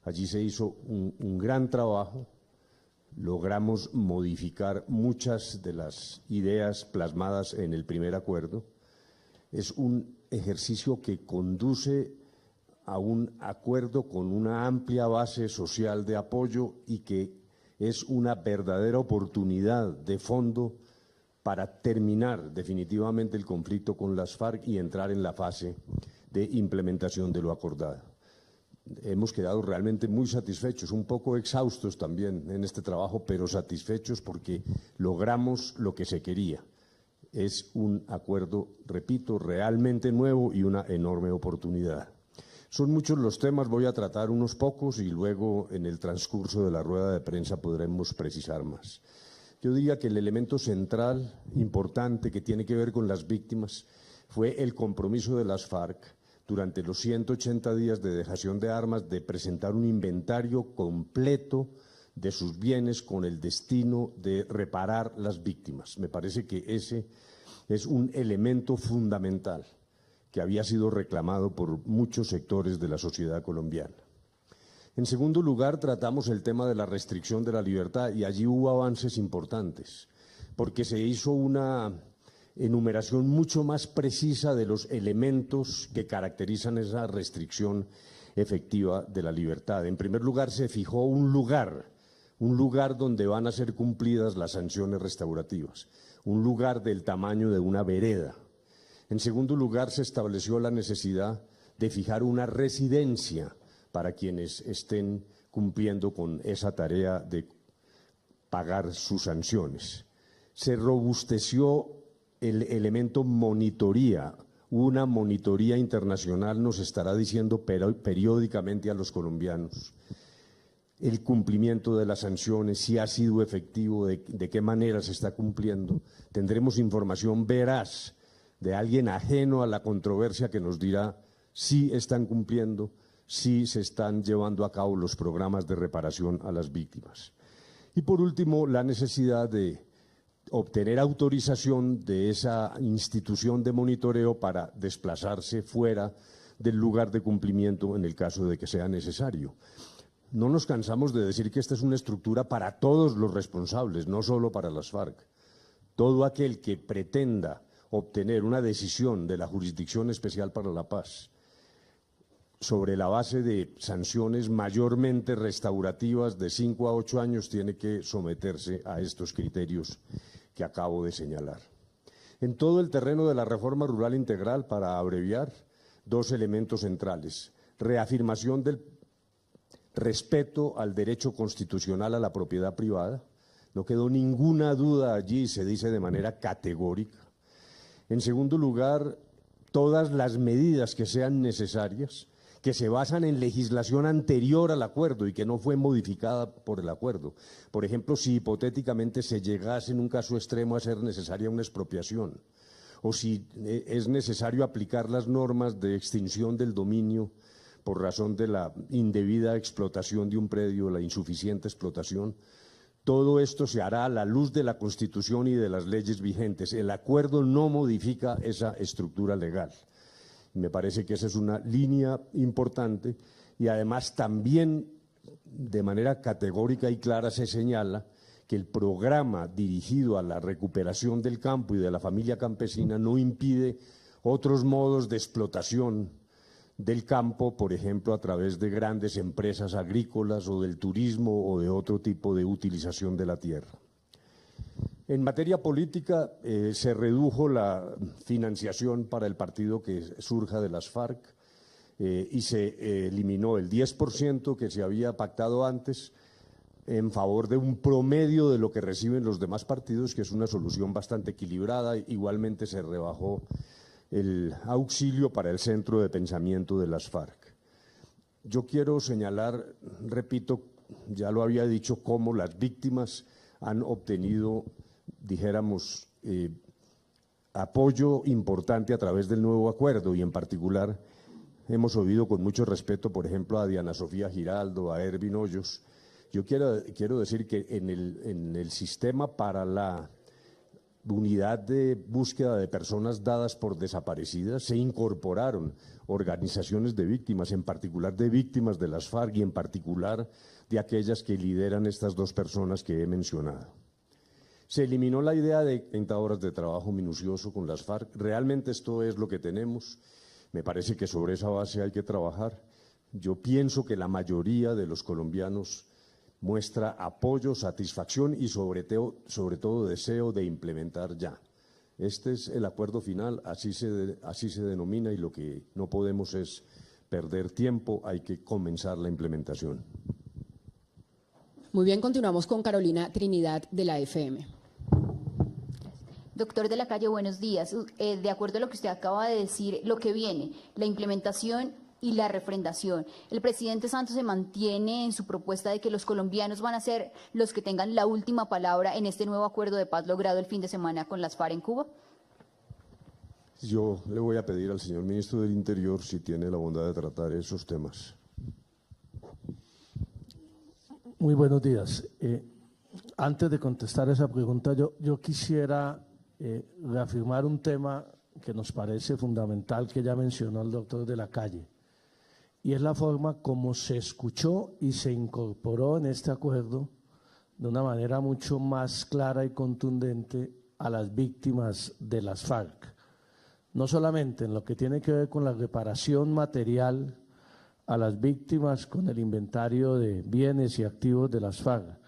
Allí se hizo un gran trabajo, logramos modificar muchas de las ideas plasmadas en el primer acuerdo. Es un ejercicio que conduce a un acuerdo con una amplia base social de apoyo y que es una verdadera oportunidad de fondo para terminar definitivamente el conflicto con las FARC y entrar en la fase de implementación de lo acordado. Hemos quedado realmente muy satisfechos, un poco exhaustos también en este trabajo, pero satisfechos porque logramos lo que se quería. Es un acuerdo, repito, realmente nuevo y una enorme oportunidad. Son muchos los temas, voy a tratar unos pocos y luego en el transcurso de la rueda de prensa podremos precisar más. Yo diría que el elemento central, importante, que tiene que ver con las víctimas, fue el compromiso de las FARC durante los 180 días de dejación de armas de presentar un inventario completo de sus bienes con el destino de reparar las víctimas. Me parece que ese es un elemento fundamental que había sido reclamado por muchos sectores de la sociedad colombiana. En segundo lugar, tratamos el tema de la restricción de la libertad y allí hubo avances importantes, porque se hizo una enumeración mucho más precisa de los elementos que caracterizan esa restricción efectiva de la libertad. En primer lugar, se fijó un lugar donde van a ser cumplidas las sanciones restaurativas, un lugar del tamaño de una vereda. En segundo lugar, se estableció la necesidad de fijar una residencia para quienes estén cumpliendo con esa tarea de pagar sus sanciones. Se robusteció el elemento monitoría. Una monitoría internacional nos estará diciendo periódicamente a los colombianos el cumplimiento de las sanciones, si ha sido efectivo, de qué manera se está cumpliendo. Tendremos información veraz de alguien ajeno a la controversia que nos dirá si están cumpliendo, si se están llevando a cabo los programas de reparación a las víctimas. Y por último, la necesidad de obtener autorización de esa institución de monitoreo para desplazarse fuera del lugar de cumplimiento en el caso de que sea necesario. No nos cansamos de decir que esta es una estructura para todos los responsables, no solo para las FARC. Todo aquel que pretenda obtener una decisión de la Jurisdicción Especial para la Paz sobre la base de sanciones mayormente restaurativas de 5 a 8 años tiene que someterse a estos criterios que acabo de señalar. En todo el terreno de la reforma rural integral, para abreviar, dos elementos centrales: reafirmación del respeto al derecho constitucional a la propiedad privada. No quedó ninguna duda allí, se dice de manera categórica. En segundo lugar, todas las medidas que sean necesarias, que se basan en legislación anterior al acuerdo y que no fue modificada por el acuerdo. Por ejemplo, si hipotéticamente se llegase en un caso extremo a ser necesaria una expropiación, o si es necesario aplicar las normas de extinción del dominio por razón de la indebida explotación de un predio, la insuficiente explotación. Todo esto se hará a la luz de la Constitución y de las leyes vigentes. El acuerdo no modifica esa estructura legal. Me parece que esa es una línea importante y además también de manera categórica y clara se señala que el programa dirigido a la recuperación del campo y de la familia campesina no impide otros modos de explotación del campo, por ejemplo, a través de grandes empresas agrícolas o del turismo o de otro tipo de utilización de la tierra. En materia política, se redujo la financiación para el partido que surja de las FARC. y se eliminó el 10% que se había pactado antes en favor de un promedio de lo que reciben los demás partidos, que es una solución bastante equilibrada. Igualmente se rebajó el auxilio para el centro de pensamiento de las FARC. Yo quiero señalar, repito, ya lo había dicho, cómo las víctimas han obtenido, dijéramos, apoyo importante a través del nuevo acuerdo, y en particular hemos oído con mucho respeto, por ejemplo, a Diana Sofía Giraldo, a Ervin Hoyos. Yo quiero decir que en el sistema para la unidad de búsqueda de personas dadas por desaparecidas se incorporaron organizaciones de víctimas, en particular de víctimas de las FARC y en particular de aquellas que lideran estas dos personas que he mencionado. Se eliminó la idea de 30 horas de trabajo minucioso con las FARC. Realmente esto es lo que tenemos. Me parece que sobre esa base hay que trabajar. Yo pienso que la mayoría de los colombianos muestra apoyo, satisfacción y sobre todo deseo de implementar ya. Este es el acuerdo final, así se denomina, y lo que no podemos es perder tiempo, hay que comenzar la implementación. Muy bien, continuamos con Carolina Trinidad de la FM. Doctor de la Calle, buenos días. De acuerdo a lo que usted acaba de decir, lo que viene, la implementación y la refrendación. El presidente Santos se mantiene en su propuesta de que los colombianos van a ser los que tengan la última palabra en este nuevo acuerdo de paz logrado el fin de semana con las FARC en Cuba. Yo le voy a pedir al señor ministro del Interior si tiene la bondad de tratar esos temas. Muy buenos días. Antes de contestar esa pregunta, yo quisiera reafirmar un tema que nos parece fundamental, que ya mencionó el doctor de la Calle, y es la forma como se escuchó y se incorporó en este acuerdo de una manera mucho más clara y contundente a las víctimas de las FARC. No solamente en lo que tiene que ver con la reparación material a las víctimas con el inventario de bienes y activos de las FARC,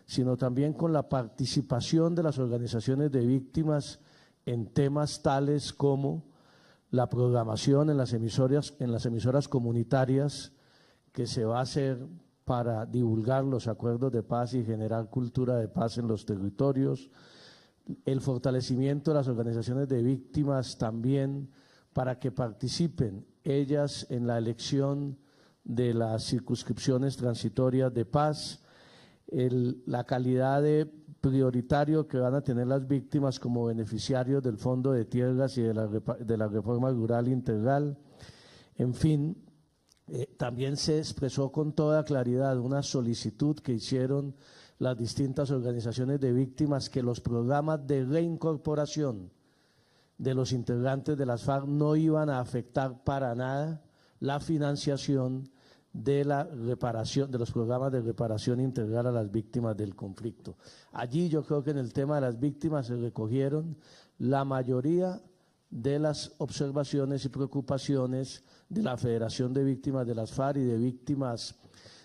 sino también con la participación de las organizaciones de víctimas en temas tales como la programación en las emisoras comunitarias que se va a hacer para divulgar los acuerdos de paz y generar cultura de paz en los territorios, el fortalecimiento de las organizaciones de víctimas también para que participen ellas en la elección de las circunscripciones transitorias de paz, la calidad de prioritario que van a tener las víctimas como beneficiarios del Fondo de Tierras y de la Reforma Rural Integral. En fin, también se expresó con toda claridad una solicitud que hicieron las distintas organizaciones de víctimas, que los programas de reincorporación de los integrantes de las FARC no iban a afectar para nada la financiación de la reparación, de los programas de reparación integral a las víctimas del conflicto. Allí yo creo que en el tema de las víctimas se recogieron la mayoría de las observaciones y preocupaciones de la Federación de Víctimas de las FARC y de víctimas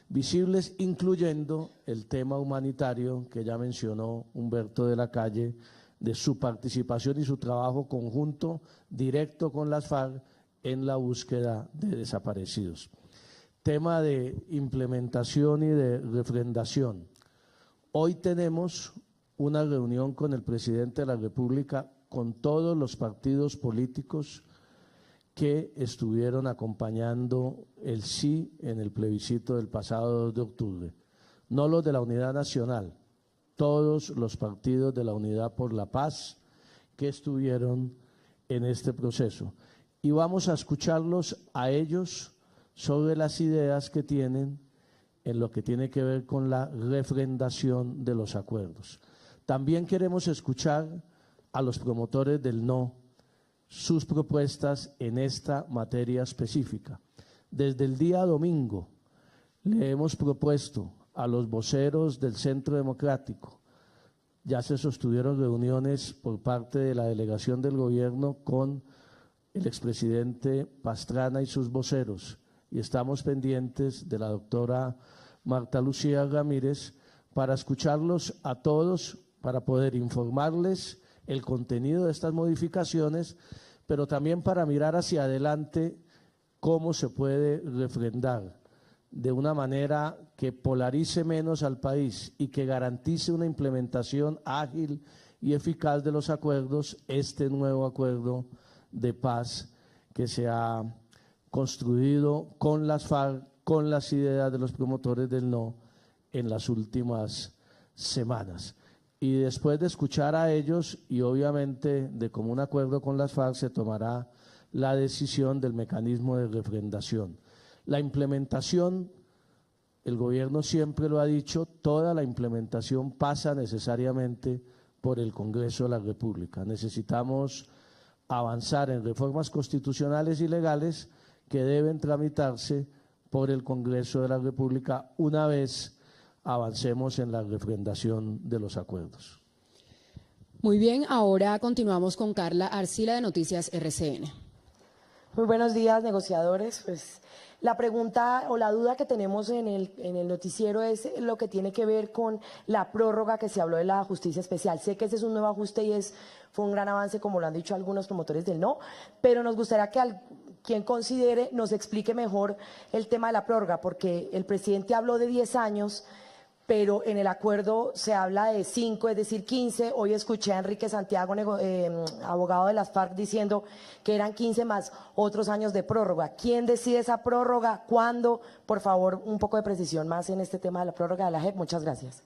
visibles, incluyendo el tema humanitario que ya mencionó Humberto de la Calle, de su participación y su trabajo conjunto directo con las FARC en la búsqueda de desaparecidos. Tema de implementación y de refrendación. Hoy tenemos una reunión con el presidente de la República, con todos los partidos políticos que estuvieron acompañando el sí en el plebiscito del pasado 2 de octubre. No los de la Unidad Nacional, todos los partidos de la Unidad por la Paz que estuvieron en este proceso. Y vamos a escucharlos a ellos sobre las ideas que tienen en lo que tiene que ver con la refrendación de los acuerdos. También queremos escuchar a los promotores del no, sus propuestas en esta materia específica. Desde el día domingo le hemos propuesto a los voceros del Centro Democrático, ya se sostuvieron reuniones por parte de la delegación del gobierno con el expresidente Pastrana y sus voceros, y estamos pendientes de la doctora Marta Lucía Ramírez para escucharlos a todos, para poder informarles el contenido de estas modificaciones, pero también para mirar hacia adelante cómo se puede refrendar de una manera que polarice menos al país y que garantice una implementación ágil y eficaz de los acuerdos, este nuevo acuerdo de paz que se ha construido con las FARC, con las ideas de los promotores del no en las últimas semanas. Y después de escuchar a ellos y obviamente de común acuerdo con las FARC se tomará la decisión del mecanismo de refrendación. La implementación, el gobierno siempre lo ha dicho, toda la implementación pasa necesariamente por el Congreso de la República. Necesitamos avanzar en reformas constitucionales y legales que deben tramitarse por el Congreso de la República una vez avancemos en la refrendación de los acuerdos. Muy bien, ahora continuamos con Carla Arcila de Noticias RCN. Muy buenos días, negociadores. Pues la pregunta o la duda que tenemos en el noticiero es lo que tiene que ver con la prórroga que se habló de la justicia especial. Sé que ese es un nuevo ajuste y fue un gran avance, como lo han dicho algunos promotores del no, pero nos gustaría que quien considere nos explique mejor el tema de la prórroga, porque el presidente habló de 10 años, pero en el acuerdo se habla de 5, es decir, 15. Hoy escuché a Enrique Santiago, abogado de las FARC, diciendo que eran 15 más otros años de prórroga. ¿Quién decide esa prórroga? ¿Cuándo? Por favor, un poco de precisión más en este tema de la prórroga de la JEP. Muchas gracias.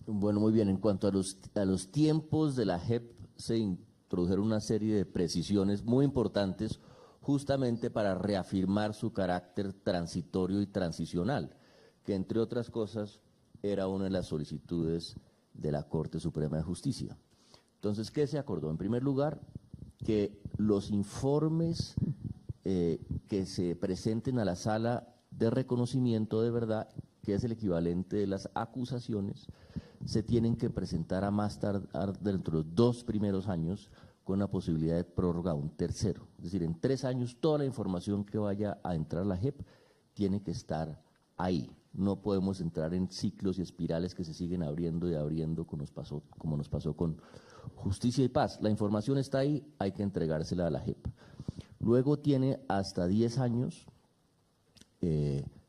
Bueno, muy bien. En cuanto a los tiempos de la JEP, se introdujeron una serie de precisiones muy importantes justamente para reafirmar su carácter transitorio y transicional, que entre otras cosas era una de las solicitudes de la Corte Suprema de Justicia. Entonces, ¿qué se acordó? En primer lugar, que los informes que se presenten a la sala de reconocimiento de verdad, que es el equivalente de las acusaciones, se tienen que presentar a más tardar dentro de los 2 primeros años, con la posibilidad de prórroga a un tercero. Es decir, en 3 años toda la información que vaya a entrar a la JEP tiene que estar ahí. No podemos entrar en ciclos y espirales que se siguen abriendo y abriendo como nos pasó con Justicia y Paz. La información está ahí, hay que entregársela a la JEP. Luego tiene hasta 10 años,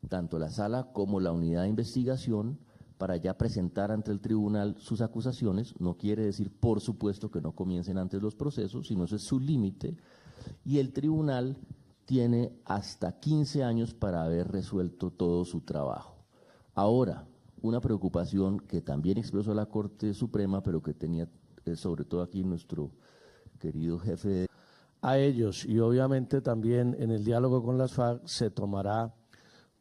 tanto la sala como la unidad de investigación, para ya presentar ante el tribunal sus acusaciones. No quiere decir, por supuesto, que no comiencen antes los procesos, sino ese es su límite, y el tribunal tiene hasta 15 años para haber resuelto todo su trabajo. Ahora, una preocupación que también expresó la Corte Suprema, pero que tenía sobre todo aquí nuestro querido jefe de... A ellos, y obviamente también en el diálogo con las FARC se tomará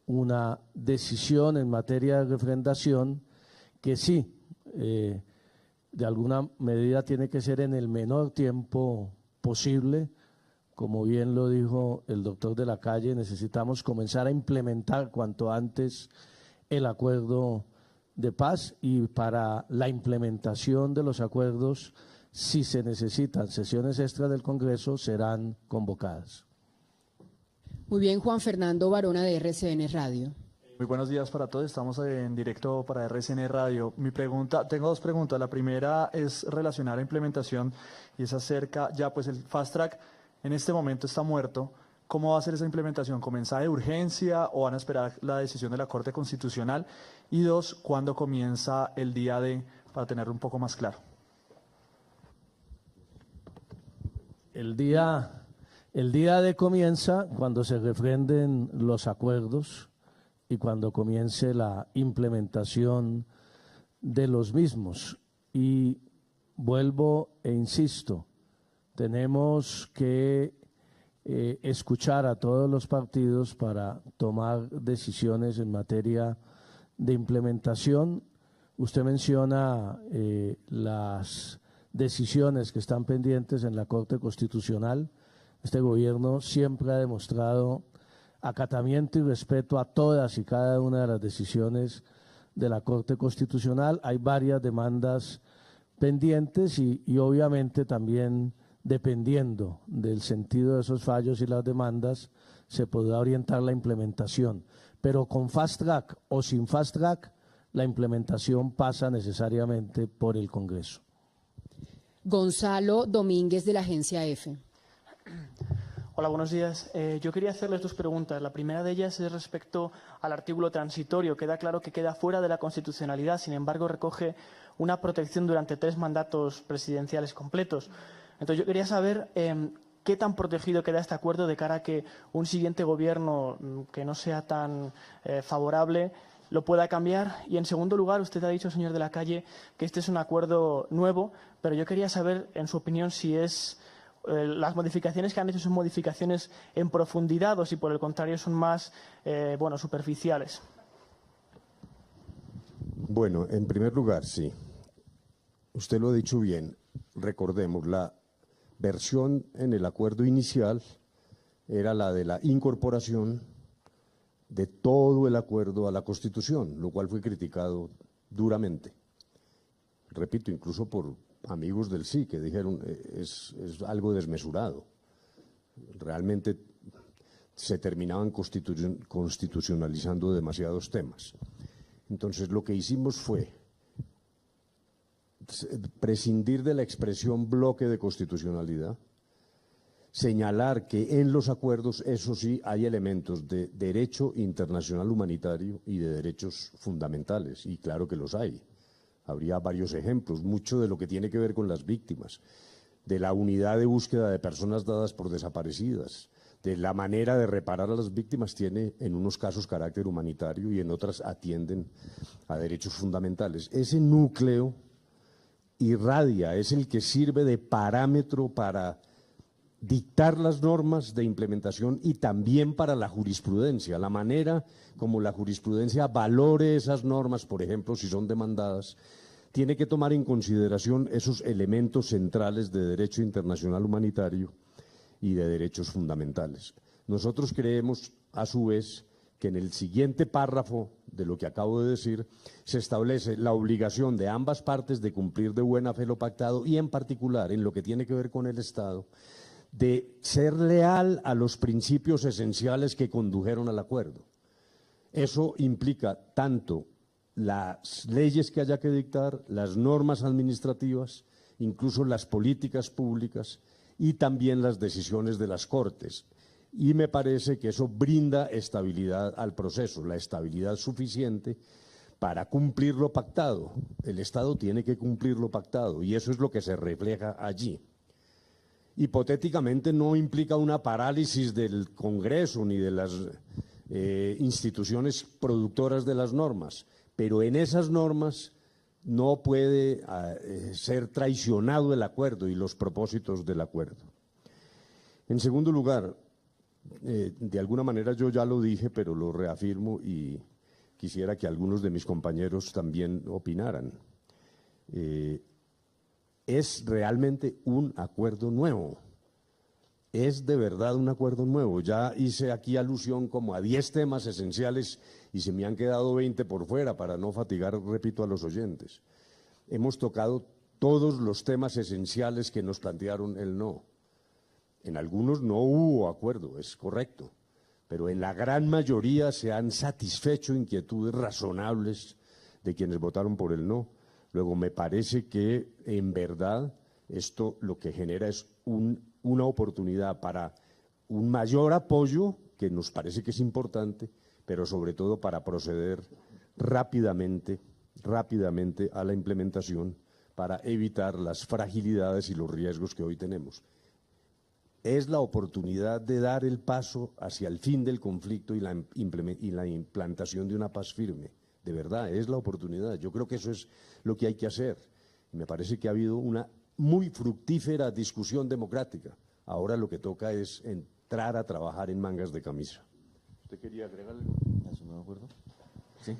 una decisión en materia de refrendación que sí, de alguna medida tiene que ser en el menor tiempo posible. Como bien lo dijo el doctor de la Calle, necesitamos comenzar a implementar cuanto antes el acuerdo de paz, y para la implementación de los acuerdos, si se necesitan sesiones extras del Congreso, serán convocadas. Muy bien, Juan Fernando Barona de RCN Radio. Muy buenos días para todos, estamos en directo para RCN Radio. Tengo 2 preguntas. La primera es relacionada a la implementación y es acerca, ya pues el fast track en este momento está muerto. ¿Cómo va a ser esa implementación? ¿Comenzada de urgencia o van a esperar la decisión de la Corte Constitucional? Y 2, ¿cuándo comienza el día D, para tenerlo un poco más claro? El día D comienza cuando se refrenden los acuerdos y cuando comience la implementación de los mismos. Y vuelvo e insisto, tenemos que escuchar a todos los partidos para tomar decisiones en materia de implementación. Usted menciona las decisiones que están pendientes en la Corte Constitucional. Este gobierno siempre ha demostrado acatamiento y respeto a todas y cada una de las decisiones de la Corte Constitucional. Hay varias demandas pendientes y obviamente también, dependiendo del sentido de esos fallos y las demandas, se podrá orientar la implementación. Pero con fast track o sin fast track, la implementación pasa necesariamente por el Congreso. Gonzalo Domínguez de la Agencia EFE. Hola, buenos días. Yo quería hacerles dos preguntas. La primera de ellas es respecto al artículo transitorio. Queda claro que queda fuera de la constitucionalidad, sin embargo, recoge una protección durante 3 mandatos presidenciales completos. Entonces, yo quería saber qué tan protegido queda este acuerdo de cara a que un siguiente gobierno que no sea tan favorable lo pueda cambiar. Y, en segundo lugar, usted ha dicho, señor de la Calle, que este es un acuerdo nuevo, pero yo quería saber, en su opinión, si es las modificaciones que han hecho son modificaciones en profundidad o si, por el contrario, son más superficiales. Bueno, en primer lugar, sí. Usted lo ha dicho bien. Recordemos, la versión en el acuerdo inicial era la de la incorporación de todo el acuerdo a la Constitución, lo cual fue criticado duramente. Repito, incluso por amigos del sí, que dijeron es algo desmesurado. Realmente se terminaban constitucionalizando demasiados temas. Entonces, lo que hicimos fue prescindir de la expresión bloque de constitucionalidad, señalar que en los acuerdos, eso sí, hay elementos de derecho internacional humanitario y de derechos fundamentales, y claro que los hay. Habría varios ejemplos, mucho de lo que tiene que ver con las víctimas, de la unidad de búsqueda de personas dadas por desaparecidas, de la manera de reparar a las víctimas, tiene en unos casos carácter humanitario y en otras atienden a derechos fundamentales. Ese núcleo irradia, es el que sirve de parámetro para dictar las normas de implementación y también para la jurisprudencia, la manera como la jurisprudencia valore esas normas, por ejemplo, si son demandadas, tiene que tomar en consideración esos elementos centrales de derecho internacional humanitario y de derechos fundamentales. Nosotros creemos, a su vez, que en el siguiente párrafo de lo que acabo de decir, se establece la obligación de ambas partes de cumplir de buena fe lo pactado y, en particular, en lo que tiene que ver con el Estado, de ser leal a los principios esenciales que condujeron al acuerdo. Eso implica tanto las leyes que haya que dictar, las normas administrativas, incluso las políticas públicas y también las decisiones de las Cortes. Y me parece que eso brinda estabilidad al proceso, la estabilidad suficiente para cumplir lo pactado. El Estado tiene que cumplir lo pactado y eso es lo que se refleja allí. Hipotéticamente no implica una parálisis del Congreso ni de las instituciones productoras de las normas, pero en esas normas no puede ser traicionado el acuerdo y los propósitos del acuerdo. En segundo lugar, de alguna manera yo ya lo dije, pero lo reafirmo y quisiera que algunos de mis compañeros también opinaran. Es realmente un acuerdo nuevo, es de verdad un acuerdo nuevo. Ya hice aquí alusión como a 10 temas esenciales y se me han quedado 20 por fuera para no fatigar, repito, a los oyentes. Hemos tocado todos los temas esenciales que nos plantearon el no. En algunos no hubo acuerdo, es correcto, pero en la gran mayoría se han satisfecho inquietudes razonables de quienes votaron por el no. Luego, me parece que, en verdad, esto lo que genera es una oportunidad para un mayor apoyo, que nos parece que es importante, pero sobre todo para proceder rápidamente a la implementación para evitar las fragilidades y los riesgos que hoy tenemos. Es la oportunidad de dar el paso hacia el fin del conflicto y la implantación de una paz firme. De verdad, es la oportunidad. Yo creo que eso es lo que hay que hacer. Me parece que ha habido una muy fructífera discusión democrática. Ahora lo que toca es entrar a trabajar en mangas de camisa. ¿Usted quería agregar algo? ¿No me acuerdo? Sí.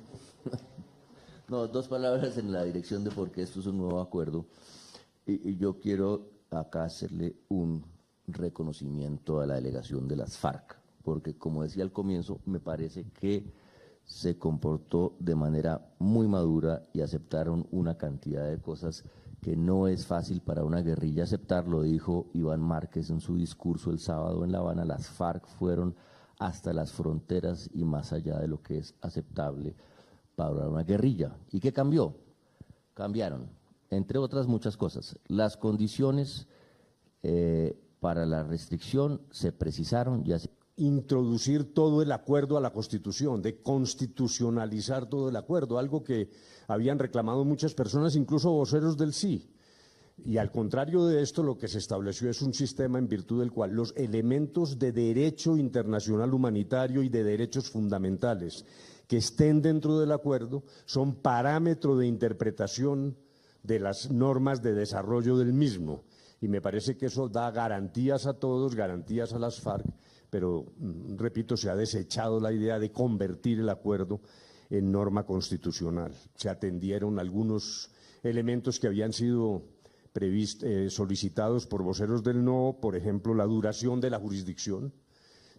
No, 2 palabras en la dirección de por qué esto es un nuevo acuerdo. Y yo quiero acá hacerle un reconocimiento a la delegación de las FARC, porque, como decía al comienzo, me parece que se comportó de manera muy madura y aceptaron una cantidad de cosas que no es fácil para una guerrilla aceptar. Lo dijo Iván Márquez en su discurso el sábado en La Habana. Las FARC fueron hasta las fronteras y más allá de lo que es aceptable para una guerrilla. ¿Y qué cambió? Cambiaron, entre otras muchas cosas, las condiciones para la restricción se precisaron y así. Introducir todo el acuerdo a la Constitución, de constitucionalizar todo el acuerdo, algo que habían reclamado muchas personas, incluso voceros del sí. Y al contrario de esto, lo que se estableció es un sistema en virtud del cual los elementos de derecho internacional humanitario y de derechos fundamentales que estén dentro del acuerdo son parámetro de interpretación de las normas de desarrollo del mismo. Y me parece que eso da garantías a todos, garantías a las FARC, pero, repito, se ha desechado la idea de convertir el acuerdo en norma constitucional. Se atendieron algunos elementos que habían sido solicitados por voceros del no, por ejemplo, la duración de la jurisdicción.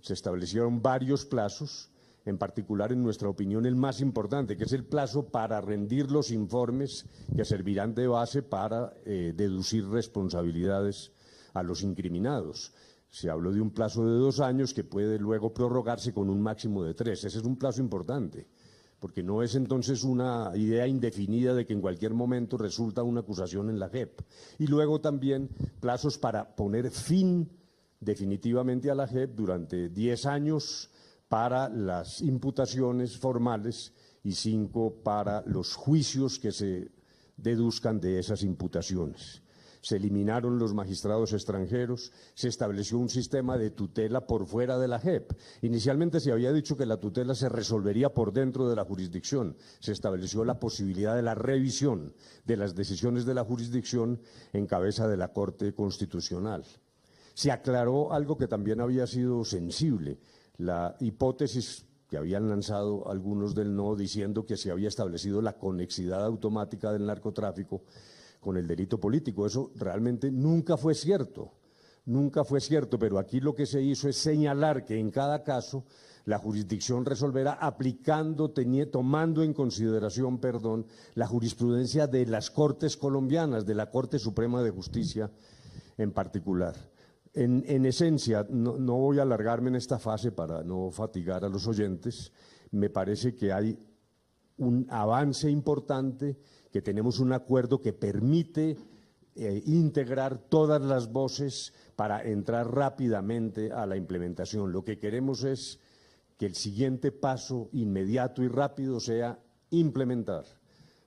Se establecieron varios plazos, en particular, en nuestra opinión, el más importante, que es el plazo para rendir los informes que servirán de base para deducir responsabilidades a los incriminados. Se habló de un plazo de 2 años que puede luego prorrogarse con un máximo de 3. Ese es un plazo importante, porque no es entonces una idea indefinida de que en cualquier momento resulta una acusación en la JEP. Y luego también plazos para poner fin definitivamente a la JEP durante 10 años para las imputaciones formales y 5 para los juicios que se deduzcan de esas imputaciones. Se eliminaron los magistrados extranjeros, se estableció un sistema de tutela por fuera de la JEP. Inicialmente se había dicho que la tutela se resolvería por dentro de la jurisdicción. Se estableció la posibilidad de la revisión de las decisiones de la jurisdicción en cabeza de la Corte Constitucional. Se aclaró algo que también había sido sensible, la hipótesis que habían lanzado algunos del no diciendo que se había establecido la conexidad automática del narcotráfico con el delito político. Eso realmente nunca fue cierto, pero aquí lo que se hizo es señalar que en cada caso la jurisdicción resolverá tomando en consideración, la jurisprudencia de las Cortes colombianas, de la Corte Suprema de Justicia en particular. En esencia, no voy a alargarme en esta fase para no fatigar a los oyentes, me parece que hay un avance importante, que tenemos un acuerdo que permite integrar todas las voces para entrar rápidamente a la implementación. Lo que queremos es que el siguiente paso inmediato y rápido sea implementar.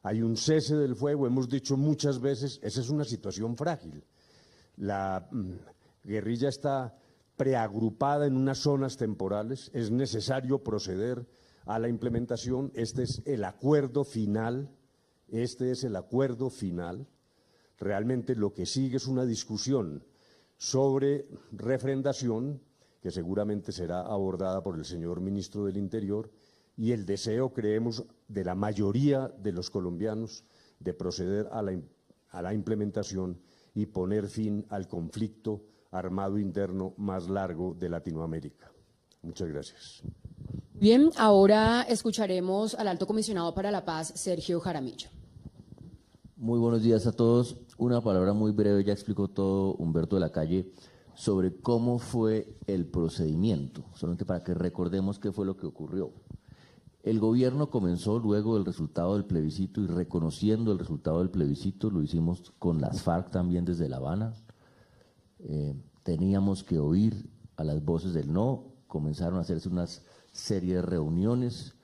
Hay un cese del fuego, hemos dicho muchas veces, esa es una situación frágil. La guerrilla está preagrupada en unas zonas temporales, es necesario proceder a la implementación. Este es el acuerdo final. Realmente lo que sigue es una discusión sobre refrendación, que seguramente será abordada por el señor ministro del Interior, y el deseo, creemos, de la mayoría de los colombianos de proceder a la implementación y poner fin al conflicto armado interno más largo de Latinoamérica. Muchas gracias. Bien, ahora escucharemos al Alto Comisionado para la Paz, Sergio Jaramillo. Muy buenos días a todos. Una palabra muy breve, ya explicó todo Humberto de la Calle, sobre cómo fue el procedimiento, solamente para que recordemos qué fue lo que ocurrió. El gobierno comenzó luego del resultado del plebiscito y reconociendo el resultado del plebiscito, lo hicimos con las FARC también desde La Habana. Teníamos que oír a las voces del no, comenzaron a hacerse unas serie de reuniones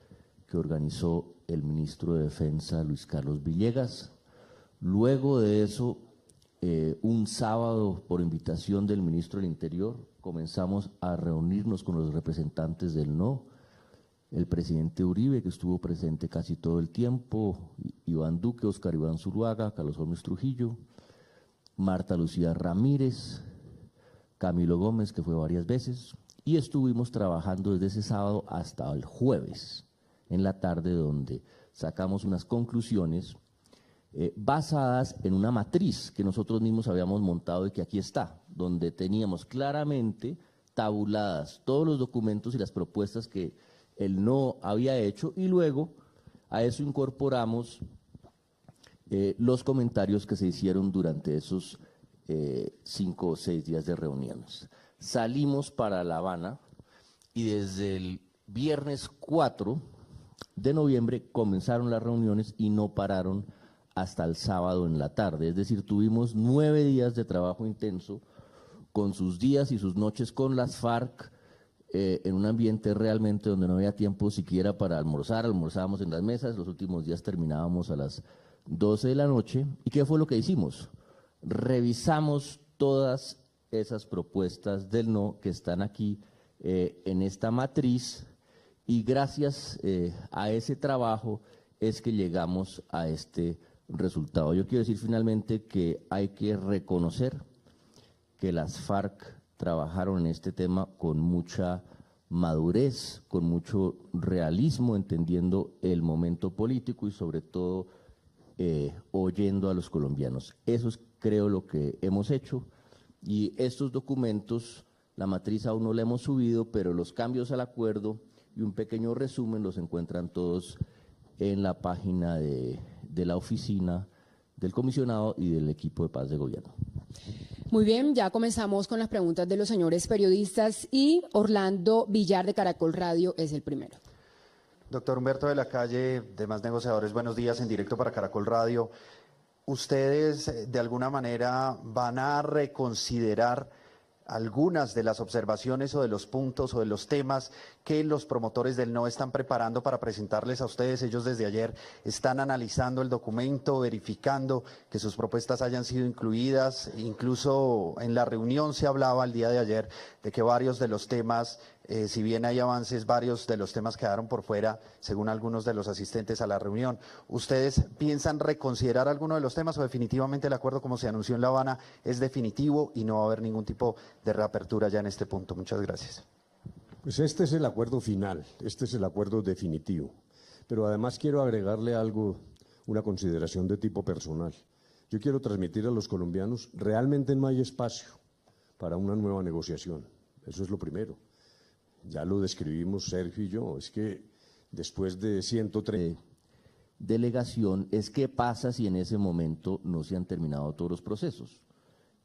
que organizó el ministro de Defensa, Luis Carlos Villegas. Luego de eso, un sábado, por invitación del ministro del Interior, comenzamos a reunirnos con los representantes del no, el presidente Uribe, que estuvo presente casi todo el tiempo, Iván Duque, Oscar Iván Zuluaga, Carlos Gómez Trujillo, Marta Lucía Ramírez, Camilo Gómez, que fue varias veces, y estuvimos trabajando desde ese sábado hasta el jueves, en la tarde, donde sacamos unas conclusiones basadas en una matriz que nosotros mismos habíamos montado y que aquí está, donde teníamos claramente tabuladas todos los documentos y las propuestas que el no había hecho, y luego a eso incorporamos los comentarios que se hicieron durante esos 5 o 6 días de reuniones. Salimos para La Habana y desde el viernes 4 de noviembre comenzaron las reuniones y no pararon hasta el sábado en la tarde. Es decir, tuvimos 9 días de trabajo intenso con sus días y sus noches con las FARC, en un ambiente realmente donde no había tiempo siquiera para almorzar, almorzábamos en las mesas, los últimos días terminábamos a las 12 de la noche. ¿Y qué fue lo que hicimos? Revisamos todas esas propuestas del no que están aquí en esta matriz, y gracias a ese trabajo es que llegamos a este resultado. Yo quiero decir finalmente que hay que reconocer que las FARC trabajaron en este tema con mucha madurez, con mucho realismo, entendiendo el momento político y sobre todo oyendo a los colombianos. Eso es, creo, lo que hemos hecho, y estos documentos, la matriz aún no la hemos subido, pero los cambios al acuerdo y un pequeño resumen los encuentran todos en la página de la oficina del comisionado y del equipo de paz de gobierno. Muy bien, ya comenzamos con las preguntas de los señores periodistas y Orlando Villar de Caracol Radio es el primero. Doctor Humberto de la Calle, demás negociadores, buenos días en directo para Caracol Radio. ¿Ustedes de alguna manera van a reconsiderar algunas de las observaciones o de los puntos o de los temas que los promotores del no están preparando para presentarles a ustedes? Ellos desde ayer están analizando el documento, verificando que sus propuestas hayan sido incluidas. Incluso en la reunión se hablaba el día de ayer de que varios de los temas, si bien hay avances, varios de los temas quedaron por fuera, según algunos de los asistentes a la reunión. ¿Ustedes piensan reconsiderar alguno de los temas o definitivamente el acuerdo, como se anunció en La Habana, es definitivo y no va a haber ningún tipo de reapertura ya en este punto? Muchas gracias. Pues este es el acuerdo final, este es el acuerdo definitivo. Pero además quiero agregarle algo, una consideración de tipo personal. Yo quiero transmitir a los colombianos, realmente no hay espacio para una nueva negociación. Eso es lo primero. Ya lo describimos Sergio y yo, es que después de 130... Delegación es qué pasa si en ese momento no se han terminado todos los procesos.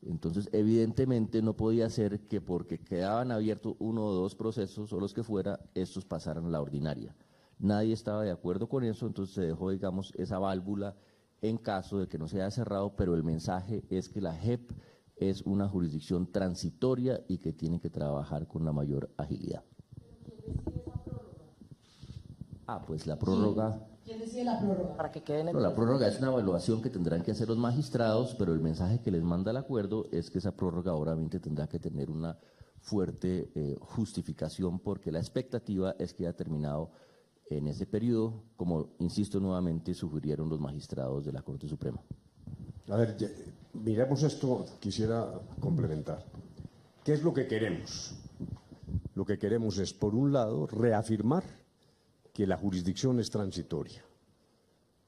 Entonces, evidentemente no podía ser que porque quedaban abiertos uno o dos procesos o los que fuera, estos pasaran a la ordinaria. Nadie estaba de acuerdo con eso, entonces se dejó, digamos, esa válvula en caso de que no se haya cerrado, pero el mensaje es que la JEP es una jurisdicción transitoria y que tiene que trabajar con la mayor agilidad. Pues la prórroga... ¿Quién decide la prórroga? Para que queden en la prórroga es una evaluación que tendrán que hacer los magistrados, pero el mensaje que les manda el acuerdo es que esa prórroga obviamente tendrá que tener una fuerte justificación, porque la expectativa es que haya terminado en ese periodo, como, insisto nuevamente, sugirieron los magistrados de la Corte Suprema. A ver, miremos esto, quisiera complementar. ¿Qué es lo que queremos? Lo que queremos es, por un lado, reafirmar que la jurisdicción es transitoria.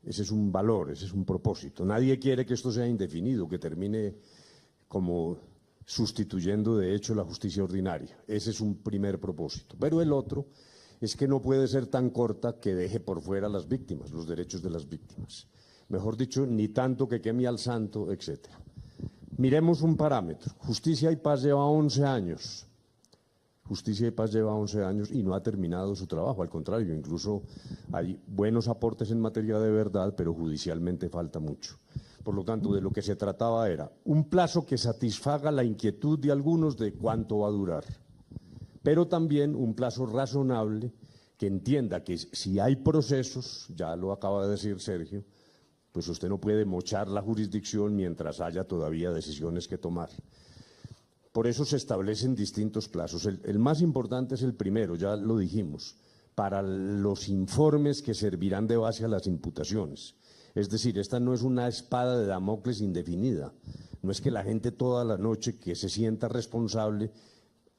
Ese es un valor, ese es un propósito. Nadie quiere que esto sea indefinido, que termine como sustituyendo de hecho la justicia ordinaria. Ese es un primer propósito. Pero el otro es que no puede ser tan corta que deje por fuera a las víctimas, los derechos de las víctimas. Mejor dicho, ni tanto que queme al santo, etc. Miremos un parámetro. Justicia y Paz lleva 11 años. Justicia y Paz lleva 11 años y no ha terminado su trabajo. Al contrario, incluso hay buenos aportes en materia de verdad, pero judicialmente falta mucho. Por lo tanto, de lo que se trataba era un plazo que satisfaga la inquietud de algunos de cuánto va a durar, pero también un plazo razonable que entienda que si hay procesos, ya lo acaba de decir Sergio, pues usted no puede mochar la jurisdicción mientras haya todavía decisiones que tomar. Por eso se establecen distintos plazos. El más importante es el primero, ya lo dijimos, para los informes que servirán de base a las imputaciones. Es decir, esta no es una espada de Damocles indefinida. No es que la gente toda la noche que se sienta responsable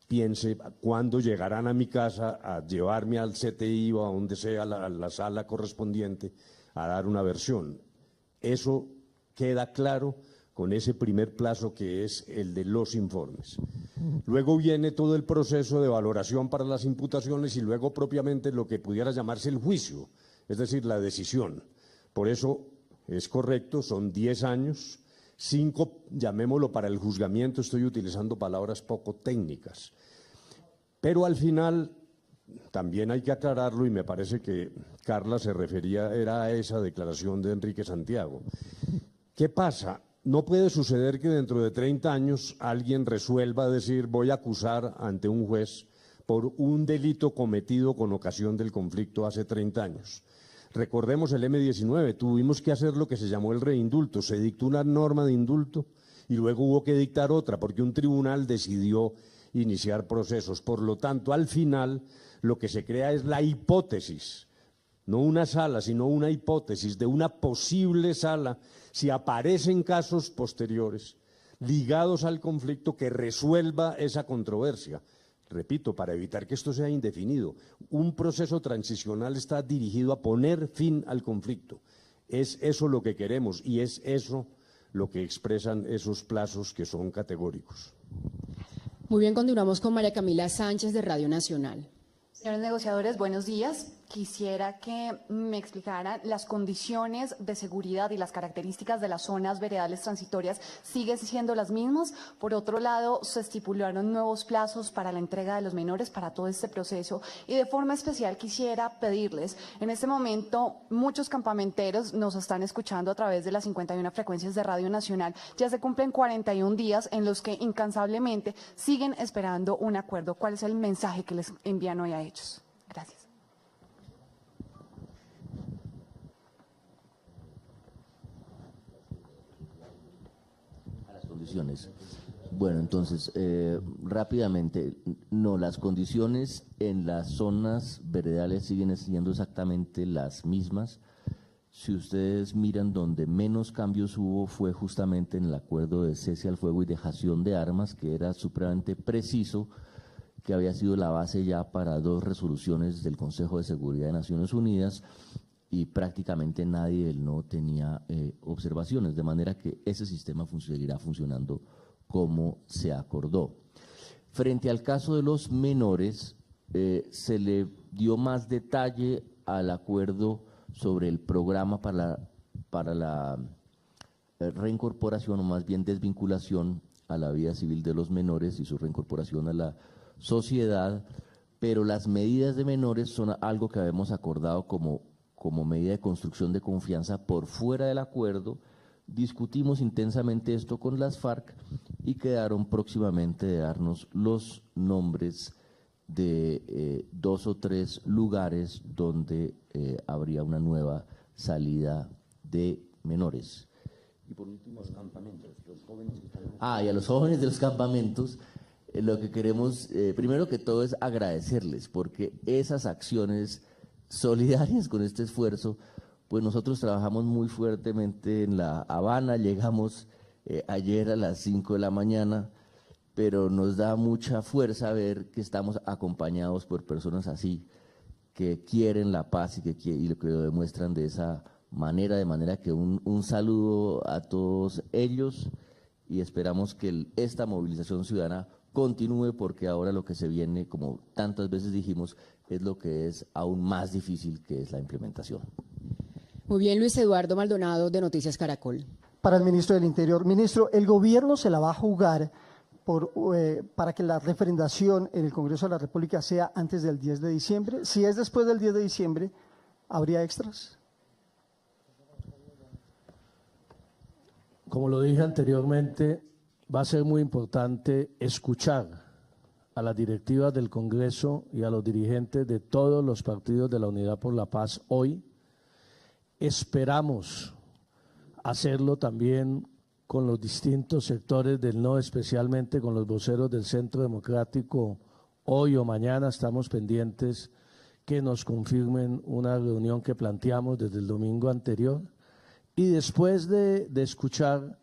piense cuándo llegarán a mi casa a llevarme al CTI o a donde sea, a la sala correspondiente, a dar una versión. Eso queda claro con ese primer plazo que es el de los informes. Luego viene todo el proceso de valoración para las imputaciones y luego propiamente lo que pudiera llamarse el juicio, es decir, la decisión. Por eso es correcto, son 10 años, 5, llamémoslo para el juzgamiento, estoy utilizando palabras poco técnicas. Pero al final también hay que aclararlo y me parece que Carla se refería, era a esa declaración de Enrique Santiago. ¿Qué pasa? no puede suceder que dentro de 30 años alguien resuelva decir voy a acusar ante un juez por un delito cometido con ocasión del conflicto hace 30 años. Recordemos el M-19, tuvimos que hacer lo que se llamó el reindulto, se dictó una norma de indulto y luego hubo que dictar otra porque un tribunal decidió iniciar procesos. Por lo tanto, al final lo que se crea es la hipótesis, no una sala, sino una hipótesis de una posible sala, si aparecen casos posteriores ligados al conflicto que resuelva esa controversia. Repito, para evitar que esto sea indefinido, un proceso transicional está dirigido a poner fin al conflicto. Es eso lo que queremos y es eso lo que expresan esos plazos que son categóricos. Muy bien, continuamos con María Camila Sánchez de Radio Nacional. Señores negociadores, buenos días. Quisiera que me explicaran las condiciones de seguridad y las características de las zonas veredales transitorias. ¿Siguen siendo las mismas? Por otro lado, se estipularon nuevos plazos para la entrega de los menores para todo este proceso. Y de forma especial quisiera pedirles, en este momento muchos campamenteros nos están escuchando a través de las 51 frecuencias de Radio Nacional. Ya se cumplen 41 días en los que incansablemente siguen esperando un acuerdo. ¿Cuál es el mensaje que les envían hoy a ellos? Gracias. Condiciones. Bueno, entonces, rápidamente, no, las condiciones en las zonas veredales siguen siendo exactamente las mismas. Si ustedes miran, donde menos cambios hubo fue justamente en el acuerdo de cese al fuego y dejación de armas, que era supremamente preciso, que había sido la base ya para 2 resoluciones del Consejo de Seguridad de Naciones Unidas, y prácticamente nadie del no tenía observaciones, de manera que ese sistema seguirá funcionando como se acordó. Frente al caso de los menores, se le dio más detalle al acuerdo sobre el programa para la reincorporación, o más bien desvinculación a la vida civil de los menores y su reincorporación a la sociedad, pero las medidas de menores son algo que habíamos acordado como medida de construcción de confianza por fuera del acuerdo. Discutimos intensamente esto con las FARC y quedaron próximamente de darnos los nombres de 2 o 3 lugares donde habría una nueva salida de menores. Y por último, los campamentos, los jóvenes que están... y a los jóvenes de los campamentos, lo que queremos, primero que todo, es agradecerles, porque esas acciones solidarias con este esfuerzo, pues nosotros trabajamos muy fuertemente en La Habana, llegamos ayer a las 5 de la mañana, pero nos da mucha fuerza ver que estamos acompañados por personas así, que quieren la paz y lo que lo demuestran de esa manera, de manera que un saludo a todos ellos, y esperamos que esta movilización ciudadana continúe, porque ahora lo que se viene, como tantas veces dijimos, es lo que es aún más difícil, que es la implementación. Muy bien, Luis Eduardo Maldonado, de Noticias Caracol. Para el ministro del Interior. Ministro, el gobierno se la va a jugar para que la referendación en el Congreso de la República sea antes del 10 de diciembre. Si es después del 10 de diciembre, ¿habría extras? Como lo dije anteriormente, va a ser muy importante escuchar a las directivas del Congreso y a los dirigentes de todos los partidos de la Unidad por la Paz hoy. Esperamos hacerlo también con los distintos sectores del no, especialmente con los voceros del Centro Democrático. Hoy o mañana estamos pendientes que nos confirmen una reunión que planteamos desde el domingo anterior. Y después de escuchar